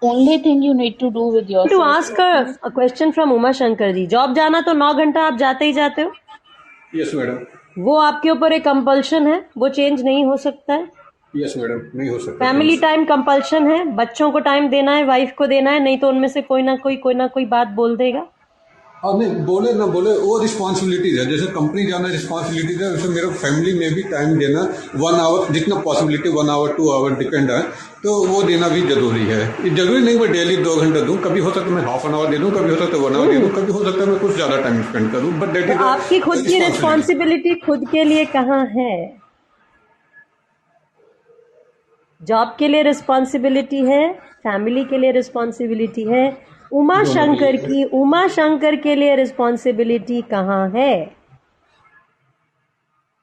Only thing you need to do with to yourself ask is कि a question from Uma Shankar ji, job जाना तो 9 घंटा आप जाते ही जाते हो, यस मैडम। वो आपके ऊपर एक कंपल्शन है, वो चेंज नहीं हो सकता है। यस मैडम, नहीं हो सकता फैमिली चेंज। टाइम कंपल्शन है, बच्चों को टाइम देना है, वाइफ को देना है, नहीं तो उनमें से कोई ना कोई बात बोल देगा। हाँ, नहीं बोले ना बोले वो रिस्पॉन्सिबिलिटीज है, जैसे कंपनी जाना रिस्पॉन्सिबिलिटीज है, वैसे मेरे फैमिली में भी टाइम देना 1 आवर, जितना पॉसिबिलिटी 1 आवर 2 आवर डिपेंड है, तो वो देना भी जरूरी है। ये जरूरी नहीं मैं डेली 2 घंटा दूं, कभी हो सकता है मैं हाफ एन आवर दे दूं, कभी हो सकता है 1 आवर दे दूं, कभी हो सकता है मैं कुछ ज्यादा टाइम स्पेंड करूं, बट दैट तो इज आपकी खुद द की रिस्पॉन्सिबिलिटी। रिस्पॉन्सिबिलिटी खुद के लिए कहाँ है? जॉब के लिए रिस्पॉन्सिबिलिटी है, फैमिली के लिए रिस्पॉन्सिबिलिटी है, दोनों के लिए। उमा शंकर के लिए रिस्पॉन्सिबिलिटी कहाँ है?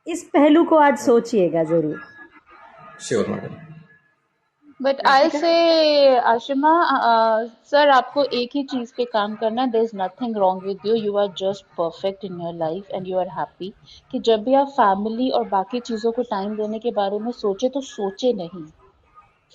इस पहलू को आज सोचिएगा जरूर। Sure madam. But I Archika? से आशिमा, सर आपको एक ही चीज पे काम करना है. There is nothing wrong with you. You are just perfect in your life and you are happy. कि जब भी आप फैमिली और बाकी चीजों को टाइम देने के बारे में सोचे तो सोचे नहीं,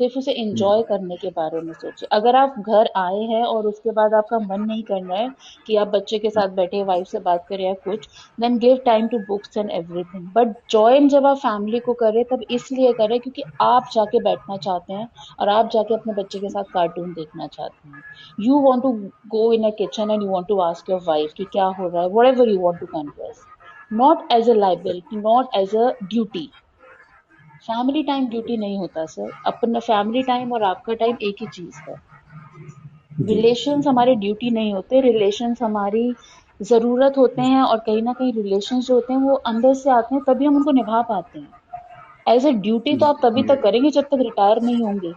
सिर्फ उसे एंजॉय करने के बारे में सोचिए. अगर आप घर आए हैं और उसके बाद आपका मन नहीं कर रहा है कि आप बच्चे के साथ बैठे वाइफ से बात करें या कुछ, then give time to books and everything. But join जब आप फैमिली को करें तब इसलिए करें क्योंकि आप जाके बैठना चाहते हैं और आप जाके अपने बच्चे के साथ कार्टून देखना चाहते हैं. You want to go in a kitchen and you want to ask your wife कि क्या हो रहा है, whatever you want to converse. Not as a liability, not as a duty. Family time duty नहीं होता sir. अपना family time और आपका टाइम एक ही चीज है. जी रिलेशंस हमारे ड्यूटी नहीं होते, रिलेशंस हमारी जरूरत होते हैं. और कहीं ना कहीं रिलेशंस जो होते हैं वो अंदर से आते हैं, तभी हम उनको निभा पाते हैं. एज ए ड्यूटी तो आप तभी तक करेंगे जब तक रिटायर नहीं होंगे.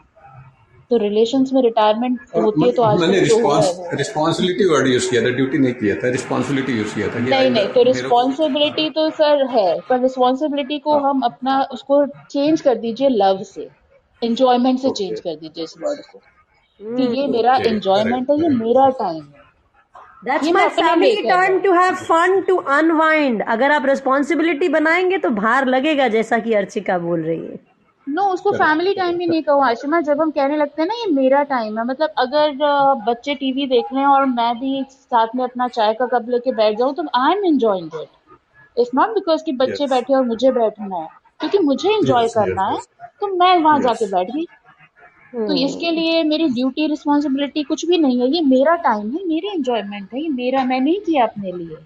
तो रिलेशंस में रिटायरमेंट होती है तो मैंने आजकल जो हो रहा है वो. रिस्पॉन्सिबिलिटी वर्ड यूज किया था, ड्यूटी नहीं किया था, रिस्पॉन्सिबिलिटी यूज किया था कि नहीं आई नहीं, तो मेरे को। रिस्पॉन्सिबिलिटी तो सर है, पर रिस्पॉन्सिबिलिटी को हम अपना उसको चेंज कर दीजिए लव से, एंजॉयमेंट से चेंज ओके कर दीजिए इस वर्ड को. कि ये Hmm. मेरा ओके, एंजॉयमेंट करेक्ट है, ये करेक्ट। मेरा टाइम है, That's ये मैं my अपने लिए family कर रहा time हूँ. to have fun, to unwind. अगर आप रिस्पॉन्सिबिलिटी बनाएंगे तो भार लगेगा, जैसा कि अर्चिका बोल रही है. नो, उसको करेक्ट फैमिली टाइम भी करेक्ट। नहीं कहूँ आशिमा. जब हम कहने लगते हैं ना ये मेरा टाइम है, मतलब अगर बच्चे टीवी देख रहे हैं और मैं भी साथ में अपना चाय का कप लेके बैठ जाऊं तो I am enjoying it. It's not because कि बच्चे यस बैठे और मुझे बैठना है, क्योंकि मुझे एंजॉय यस यस करना है. यस तो मैं वहां यस। जाके बैठ गई. तो इसके Hmm. लिए मेरी ड्यूटी रिस्पॉन्सिबिलिटी कुछ भी नहीं है. ये मेरा टाइम है, मेरी एंजॉयमेंट है, ये मेरा, मैं नहीं किया अपने लिए.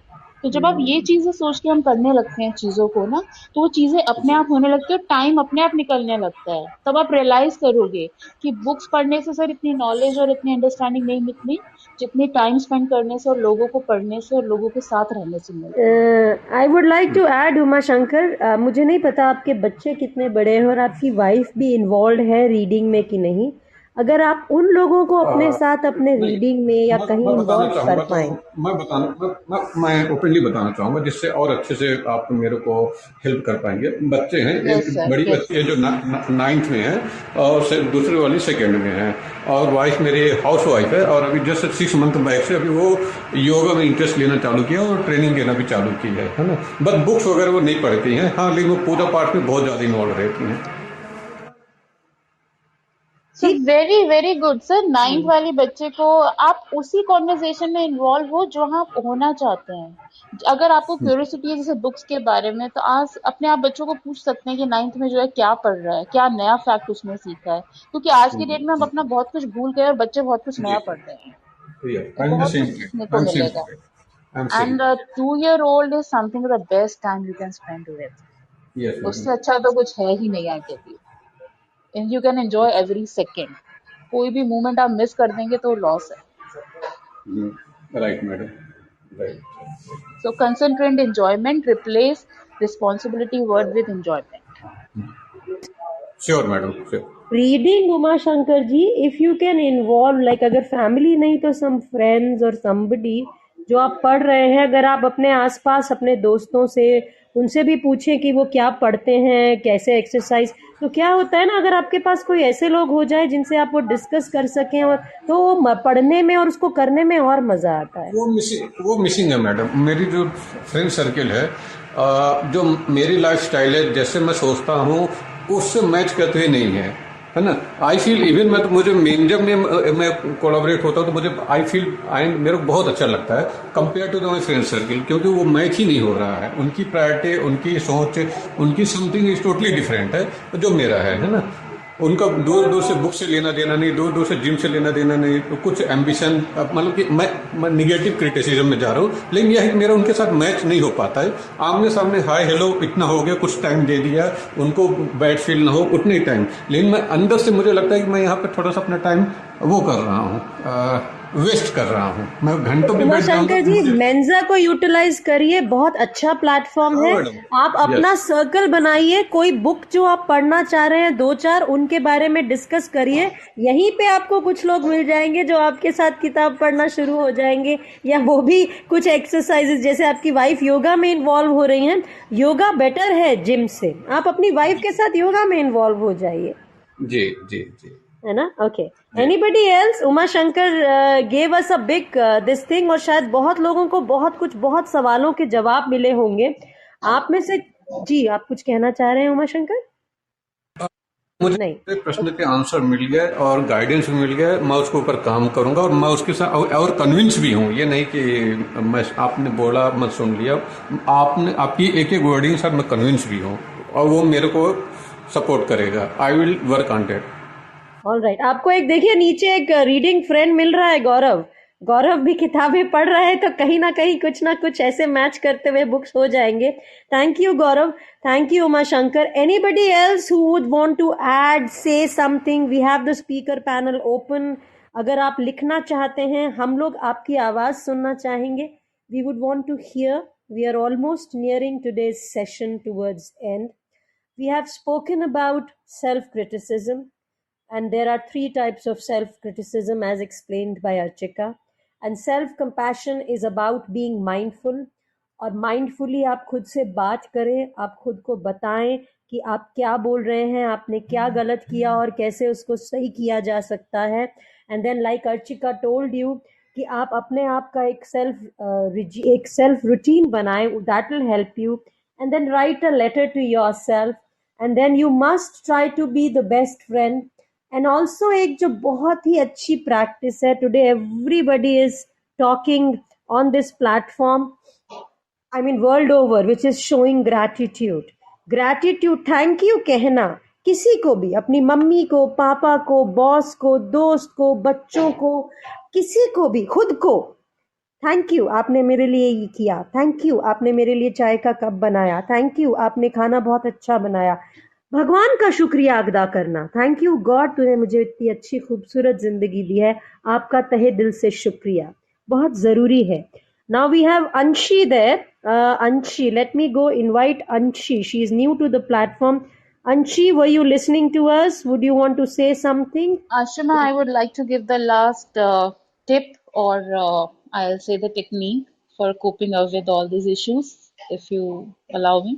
तो जब आप ये चीजें सोच के हम करने लगते हैं चीजों को ना, तो वो चीजें अपने जी आप होने लगती है, टाइम अपने आप निकलने लगता है. तब आप रियलाइज करोगे कि बुक्स पढ़ने से सर इतनी नॉलेज और इतनी अंडरस्टैंडिंग नहीं मिलती जितनी टाइम स्पेंड करने से और लोगों को पढ़ने से और लोगों के साथ रहने से मिलती है. I would like to add Uma Shankar, मुझे नहीं पता आपके बच्चे कितने बड़े हैं और आपकी वाइफ भी इन्वॉल्व है रीडिंग में कि नहीं. अगर आप उन लोगों को अपने साथ अपने नहीं, रीडिंग में या कहीं मैं बताना इन्वॉल्व कर चाहूंगा तो पाएं. मैं ओपनली बताना चाहूंगा जिससे और अच्छे से आप मेरे को हेल्प कर पाएंगे। बच्चे हैं, यस एक सर, बड़ी यस बच्ची सर. है जो नाइन्थ में है और दूसरी वाली सेकेंड में है। और वाइफ मेरी हाउस वाइफ है और अभी जस्ट 6 मंथ बैक से अभी वो योगा में इंटरेस्ट लेना चालू किया और ट्रेनिंग लेना भी चालू की है ना। बट बुक्स वगैरह वो नहीं पढ़ती हैं, हाँ, लेकिन वो पूजा पाठ में बहुत ज़्यादा इन्वॉल्व रहती हैं। सो ठीक. Very very good sir. Ninth वाली बच्चे को आप उसी कॉन्वर्सेशन में इन्वॉल्व हो जो आप होना चाहते हैं. अगर आपको क्यूरियोसिटी है जैसे बुक्स के बारे में, तो आज अपने आप बच्चों को पूछ सकते हैं कि नाइन्थ में जो है क्या पढ़ रहा है, क्या नया फैक्ट उसने सीखा है. क्योंकि आज की डेट में हम अपना बहुत कुछ भूल गए और बच्चे बहुत कुछ जी नया पढ़ रहे हैं. तो आई एम द बहुत सेम कुछ सीखने आई को एम सेम मिलेगा. I am same. And 2 year old is something the best time you can spend with. Yes madam. उससे अच्छा तो कुछ है ही नहीं I tell you. And you can enjoy every second. कोई भी मोमेंट आप मिस कर देंगे तो लॉस है. Right madam, right. So concentrate enjoyment, replace responsibility word with enjoyment. Sure madam, sure. Reading Uma Shankar ji, if you can involve, like अगर family नहीं तो सम फ्रेंड्स और समबडी जो आप पढ़ रहे हैं, अगर आप अपने आसपास अपने दोस्तों से उनसे भी पूछें कि वो क्या पढ़ते हैं, कैसे एक्सरसाइज, तो क्या होता है ना, अगर आपके पास कोई ऐसे लोग हो जाए जिनसे आप वो डिस्कस कर सकें, और तो वो पढ़ने में और उसको करने में और मजा आता है. वो मिसिंग है मैडम। मेरी जो फ्रेंड सर्किल है, जो मेरी लाइफ स्टाइल है, जैसे मैं सोचता हूँ उससे मैच करते हुए नहीं है ना। आई फील इवन मैं तो मुझे मेन जब मैं कोलैबोरेट होता हूँ तो मुझे आई फील मेरे को बहुत अच्छा लगता है compare to my friend circle, क्योंकि वो मैच ही नहीं हो रहा है। उनकी प्रायोरिटी, उनकी सोच, उनकी समथिंग इज टोटली डिफरेंट है जो मेरा है ना। उनका दूर दूर से बुक से लेना देना नहीं, दूर दूर से जिम से लेना देना नहीं, तो कुछ एम्बिशन, मतलब कि मैं निगेटिव क्रिटिसिज्म में जा रहा हूँ, लेकिन यह है कि मेरा उनके साथ मैच नहीं हो पाता है। आमने सामने हाय हेलो इतना हो गया, कुछ टाइम दे दिया, उनको बैड फील ना हो उतने ही टाइम, लेकिन मैं अंदर से मुझे लगता है कि मैं यहाँ पे थोड़ा सा अपना टाइम वो कर रहा हूँ, वेस्ट कर रहा हूँ। मैं घंटों भी उमा बैठ जाऊंगा शंकर तो जी, मुझे। मेंजा को यूटिलाइज करिए, बहुत अच्छा प्लेटफॉर्म हाँ है. मैडम। आप अपना यस सर्कल बनाइए, कोई बुक जो आप पढ़ना चाह रहे हैं, दो चार उनके बारे में डिस्कस करिए. यहीं पे आपको कुछ लोग मिल जाएंगे जो आपके साथ किताब पढ़ना शुरू हो जाएंगे, या वो भी कुछ एक्सरसाइजेस, जैसे आपकी वाइफ योगा में इन्वॉल्व हो रही हैं. योगा बेटर है जिम से, आप अपनी वाइफ के साथ योगा में इन्वॉल्व हो जाइए. जी जी जी। है ना? Okay, anybody else? Uma Shankar gave us a big this thing, और शायद बहुत लोगों को बहुत सवालों के जवाब मिले होंगे आप में से। जी, आप कुछ कहना चाह रहे हैं उमा शंकर? मुझे नहीं? प्रश्न के आंसर मिल गए और गाइडेंस भी मिल गया, मैं उसके ऊपर काम करूंगा और मैं उसके साथ और कन्विंस भी हूँ। ये नहीं कि मैं आपने बोला मैं सुन लिया, आपने आपकी एक एक वर्डिंग सर मैं कन्विंस भी हूँ और वो मेरे को सपोर्ट करेगा। I will work on date. All right, आपको एक देखिए नीचे एक रीडिंग फ्रेंड मिल रहा है, गौरव। गौरव भी किताबें पढ़ रहा है, तो कहीं ना कुछ ऐसे मैच करते हुए बुक्स हो जाएंगे। Thank you Gaurav, thank you Uma Shankar. Anybody else who would want to add, say something? We have the speaker panel open. अगर आप लिखना चाहते हैं, हम लोग आपकी आवाज सुनना चाहेंगे। We would want to hear. We are almost nearing today's session towards end. We have spoken about self-criticism, and there are three types of self-criticism as explained by Archika. And self-compassion is about being mindful, और mindfully आप खुद से बात करें, आप खुद को बताएं कि आप क्या बोल रहे हैं, आपने क्या गलत किया और कैसे उसको सही किया जा सकता है. And then like Archika told you कि आप अपने आप का एक सेल्फ रूटीन बनाएं, that will help you. And then write a letter to your self, and then you must try to be the best friend. And also एक जो बहुत ही अच्छी प्रैक्टिस है, today everybody is talking on this platform, I mean world over, which is showing gratitude. Gratitude, thank you कहना किसी को भी, अपनी मम्मी को, पापा को, बॉस को, दोस्त को, बच्चों को, किसी को भी, खुद को. थैंक यू, आपने मेरे लिए ये किया. थैंक यू, आपने मेरे लिए चाय का कप बनाया. थैंक यू, आपने खाना बहुत अच्छा बनाया. भगवान का शुक्रिया अदा करना. थैंक यू गॉड, तूने मुझे इतनी अच्छी खूबसूरत जिंदगी दी है. आपका तहे दिल से शुक्रिया, बहुत जरूरी है. Now we have Anshi there. Anshi, let me go invite Anshi. She is new to the platform. Anshi, were you listening to us? Would you want to say something? Ashima, I would like to give the last tip, or I'll say the technique for coping up with all these issues, if you allow me.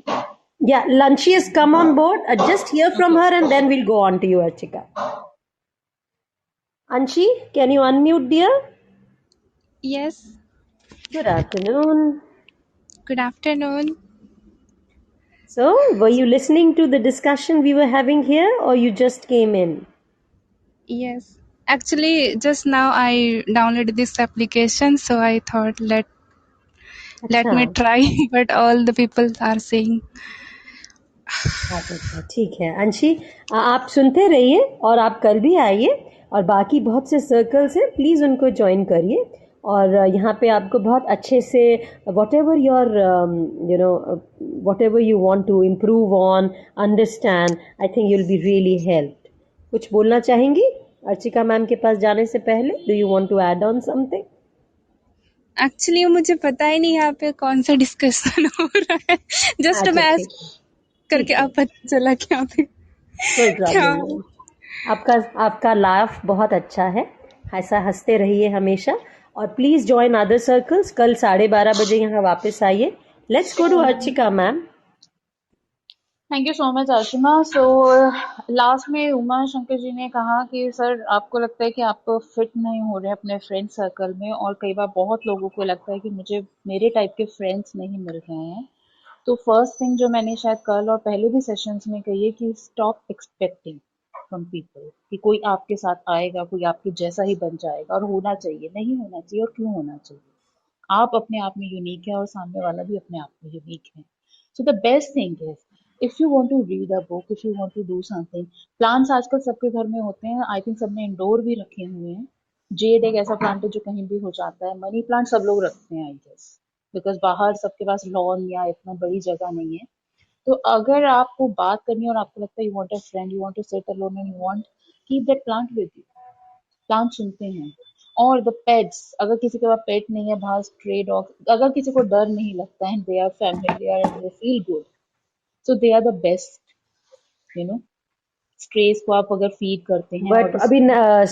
Yeah, Anshi has come on board. Just hear from her and then we'll go on to you, Archika. Anshi, can you unmute, dear? Yes, Good afternoon. good afternoon. So, were you listening to the discussion we were having here, or you just came in? Yes, actually, just now I downloaded this application, so I thought let me अच्छा. try. But all the people are saying अच्छा, ठीक है. अंशी, आप सुनते रहिए और आप कल भी आइए, और बाकी बहुत से सर्कल्स हैं, प्लीज़ उनको ज्वाइन करिए. और यहाँ पे आपको बहुत अच्छे से whatever your whatever you want to improve on, understand, I think you will be really helped. कुछ बोलना चाहेंगी अर्चिका मैम के पास जाने से पहले? Do you want to add on something? Actually मुझे पता ही नहीं यहाँ पे कौन सा डिस्कशन हो रहा है. जस्ट अच्छा, मैं ठीक है, ठीक करके है, अब पता चला कि यहाँ पे कोई क्या. प्रॉब्लम नहीं. आपका लाफ बहुत अच्छा है, ऐसा हंसते रहिए हमेशा. और प्लीज ज्वाइन अदर सर्कल्स. कल 12:30 यहाँ वापस आइए. Let's go to Archika ma'am. Thank you so much Ashima. So last में उमा शंकर जी ने कहा कि सर आपको लगता है कि आप फिट नहीं हो रहे अपने फ्रेंड सर्कल में, और कई बार बहुत लोगों को लगता है कि मुझे मेरे टाइप के फ्रेंड्स नहीं मिल रहे हैं. तो फर्स्ट थिंग जो मैंने शायद कल और पहले भी सेशंस में कही है कि स्टॉप एक्सपेक्टिंग फ्रॉम पीपल कि कोई आपके साथ आएगा, कोई आपके जैसा ही बन जाएगा. और होना चाहिए, नहीं होना चाहिए. और क्यों होना चाहिए? आप अपने आप में यूनिक है और सामने वाला भी अपने आप में यूनिक है. So the best thing is, if you want to read a book, if you want to do something. Plants आजकल सबके घर में होते हैं. आई थिंक सबने इंडोर भी रखे हुए हैं. जेड एक ऐसा प्लांट है जो कहीं भी हो जाता है. मनी प्लांट सब लोग रखते हैं आई गेस, बिकॉज बाहर सबके पास लॉन या इतना बड़ी जगह नहीं है. तो अगर आपको बात करनी है और आपको लगता है you want a friend, you want to sit alone and you want, keep that plant with you. Plant सुनते हैं. और द पेट्स, अगर किसी के पास पेट नहीं है, बाहर स्ट्रे डॉग, अगर किसी को डर नहीं लगता है, they are familiar and they feel good, so they are the best. You know, stress को आप अगर फीड करते हैं बट और अभी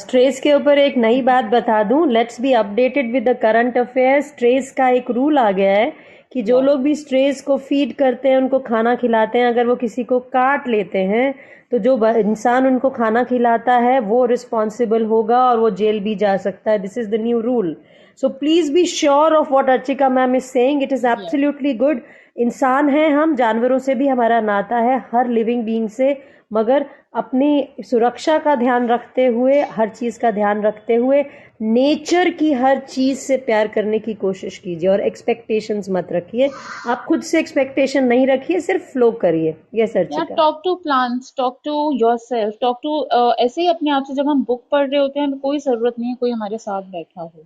स्ट्रेस के ऊपर एक नई बात बता दूं. Let's be updated with the current affairs. Stress का एक रूल आ गया है कि जो लोग भी स्ट्रेस को फीड करते हैं, उनको खाना खिलाते हैं, अगर वो किसी को काट लेते हैं तो जो इंसान उनको खाना खिलाता है वो रिस्पॉन्सिबल होगा और वो जेल भी जा सकता है. This is the new rule. So please be sure of what Archika ma'am is saying. It is absolutely good. इंसान हैं हम, जानवरों से भी हमारा नाता है, हर लिविंग बीइंग से, मगर अपनी सुरक्षा का ध्यान रखते हुए, हर चीज़ का ध्यान रखते हुए, नेचर की हर चीज़ से प्यार करने की कोशिश कीजिए और एक्सपेक्टेशंस मत रखिए. आप खुद से एक्सपेक्टेशन नहीं रखिए, सिर्फ फ्लो करिए. Yes Archika. Talk to plants, talk to yourself, talk to ऐसे ही अपने आप से. जब हम बुक पढ़ रहे होते हैं तो कोई जरूरत नहीं है कोई हमारे साथ बैठा हो.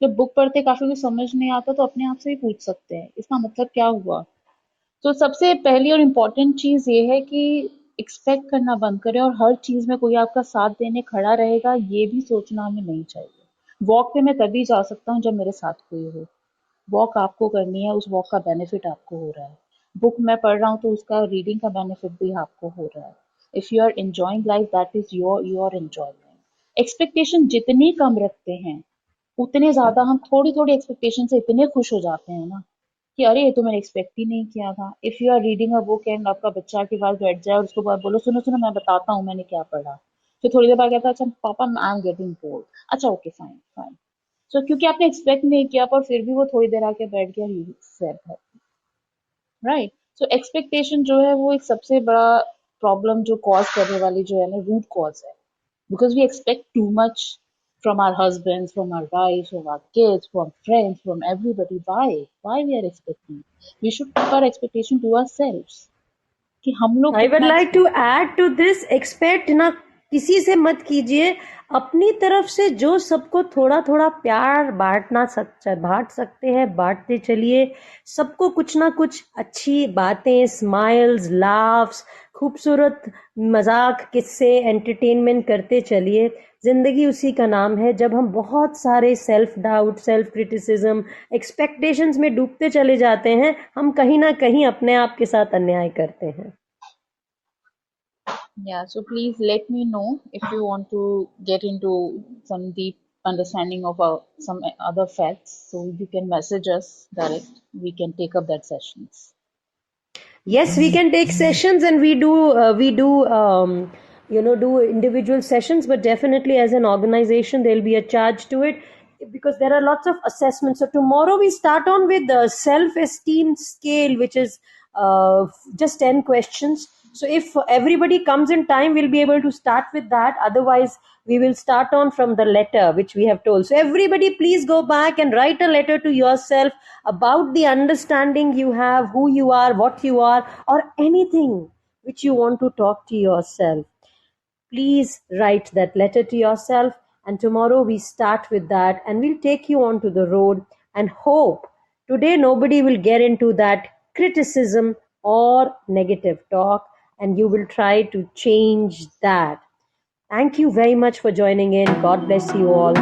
जब बुक पढ़ते काफी कुछ समझ नहीं आता तो अपने आप से ही पूछ सकते हैं इसका मतलब क्या हुआ. तो सबसे पहली और इम्पोर्टेंट चीज ये है कि एक्सपेक्ट करना बंद करें और हर चीज में कोई आपका साथ देने खड़ा रहेगा ये भी सोचना हमें नहीं चाहिए. वॉक पे मैं तभी जा सकता हूँ जब मेरे साथ कोई हो. वॉक आपको करनी है, उस वॉक का बेनिफिट आपको हो रहा है. बुक मैं पढ़ रहा हूँ तो उसका रीडिंग का बेनिफिट भी आपको हो रहा है. If you are enjoying life that is your enjoyment. Expectation जितनी कम रखते हैं उतने ज्यादा हम थोड़ी थोड़ी एक्सपेक्टेशन से इतने खुश हो जाते हैं ना कि अरे ये तो मैंने एक्सपेक्ट ही नहीं किया था. If you are reading a book and आपका बच्चा के पास बैठ जाए और उसके बाद बोलो सुनो सुनो मैं बताता हूँ मैंने क्या पढ़ा, फिर थोड़ी देर बाद कहता है अच्छा पापा आई एम गेटिंग बोर्ड. अच्छा ओके फाइन फाइन. सो क्योंकि आपने एक्सपेक्ट नहीं किया पर फिर भी वो थोड़ी देर आके बैठ गया, ही सेड है. राइट. सो एक्सपेक्टेशन जो है वो एक सबसे बड़ा प्रॉब्लम जो कॉज करने वाली जो है ना रूट कॉज है. Because we expect too much from our husbands, from our wives, from our kids, from friends, from everybody. Why? Why we are expecting? We should keep our expectation to ourselves. कि हम लोग I would कितना like to add to this. Expect ना किसी से मत कीजिए. अपनी तरफ से जो सबको थोड़ा थोड़ा प्यार बांट सकते हैं बांटते चलिए. सबको कुछ ना कुछ अच्छी बातें, स्माइल्स, लाफ्स, खूबसूरत मजाक, किस्से, एंटरटेनमेंट करते चलिए. जिंदगी उसी का नाम है. जब हम बहुत सारे self doubt, self criticism, expectations में डूबते चले जाते हैं, हम कहीं ना कहीं अपने आप के साथ अन्याय करते हैं. Yeah, so please let me know if you want to get into some deep understanding of some other facts. So you can message us direct. We can take up that sessions. Yes, we can take sessions, and we do do individual sessions, but definitely as an organization there'll be a charge to it because there are lots of assessments. So tomorrow we start on with the self-esteem scale, which is just 10 questions. So if everybody comes in time, we'll be able to start with that. Otherwise, we will start on from the letter which we have told. So everybody, please go back and write a letter to yourself about the understanding you have, who you are, what you are, or anything which you want to talk to yourself. Please write that letter to yourself, and tomorrow we start with that, and we'll take you onto the road and hope today nobody will get into that criticism or negative talk, and you will try to change that. Thank you very much for joining in. God bless you all.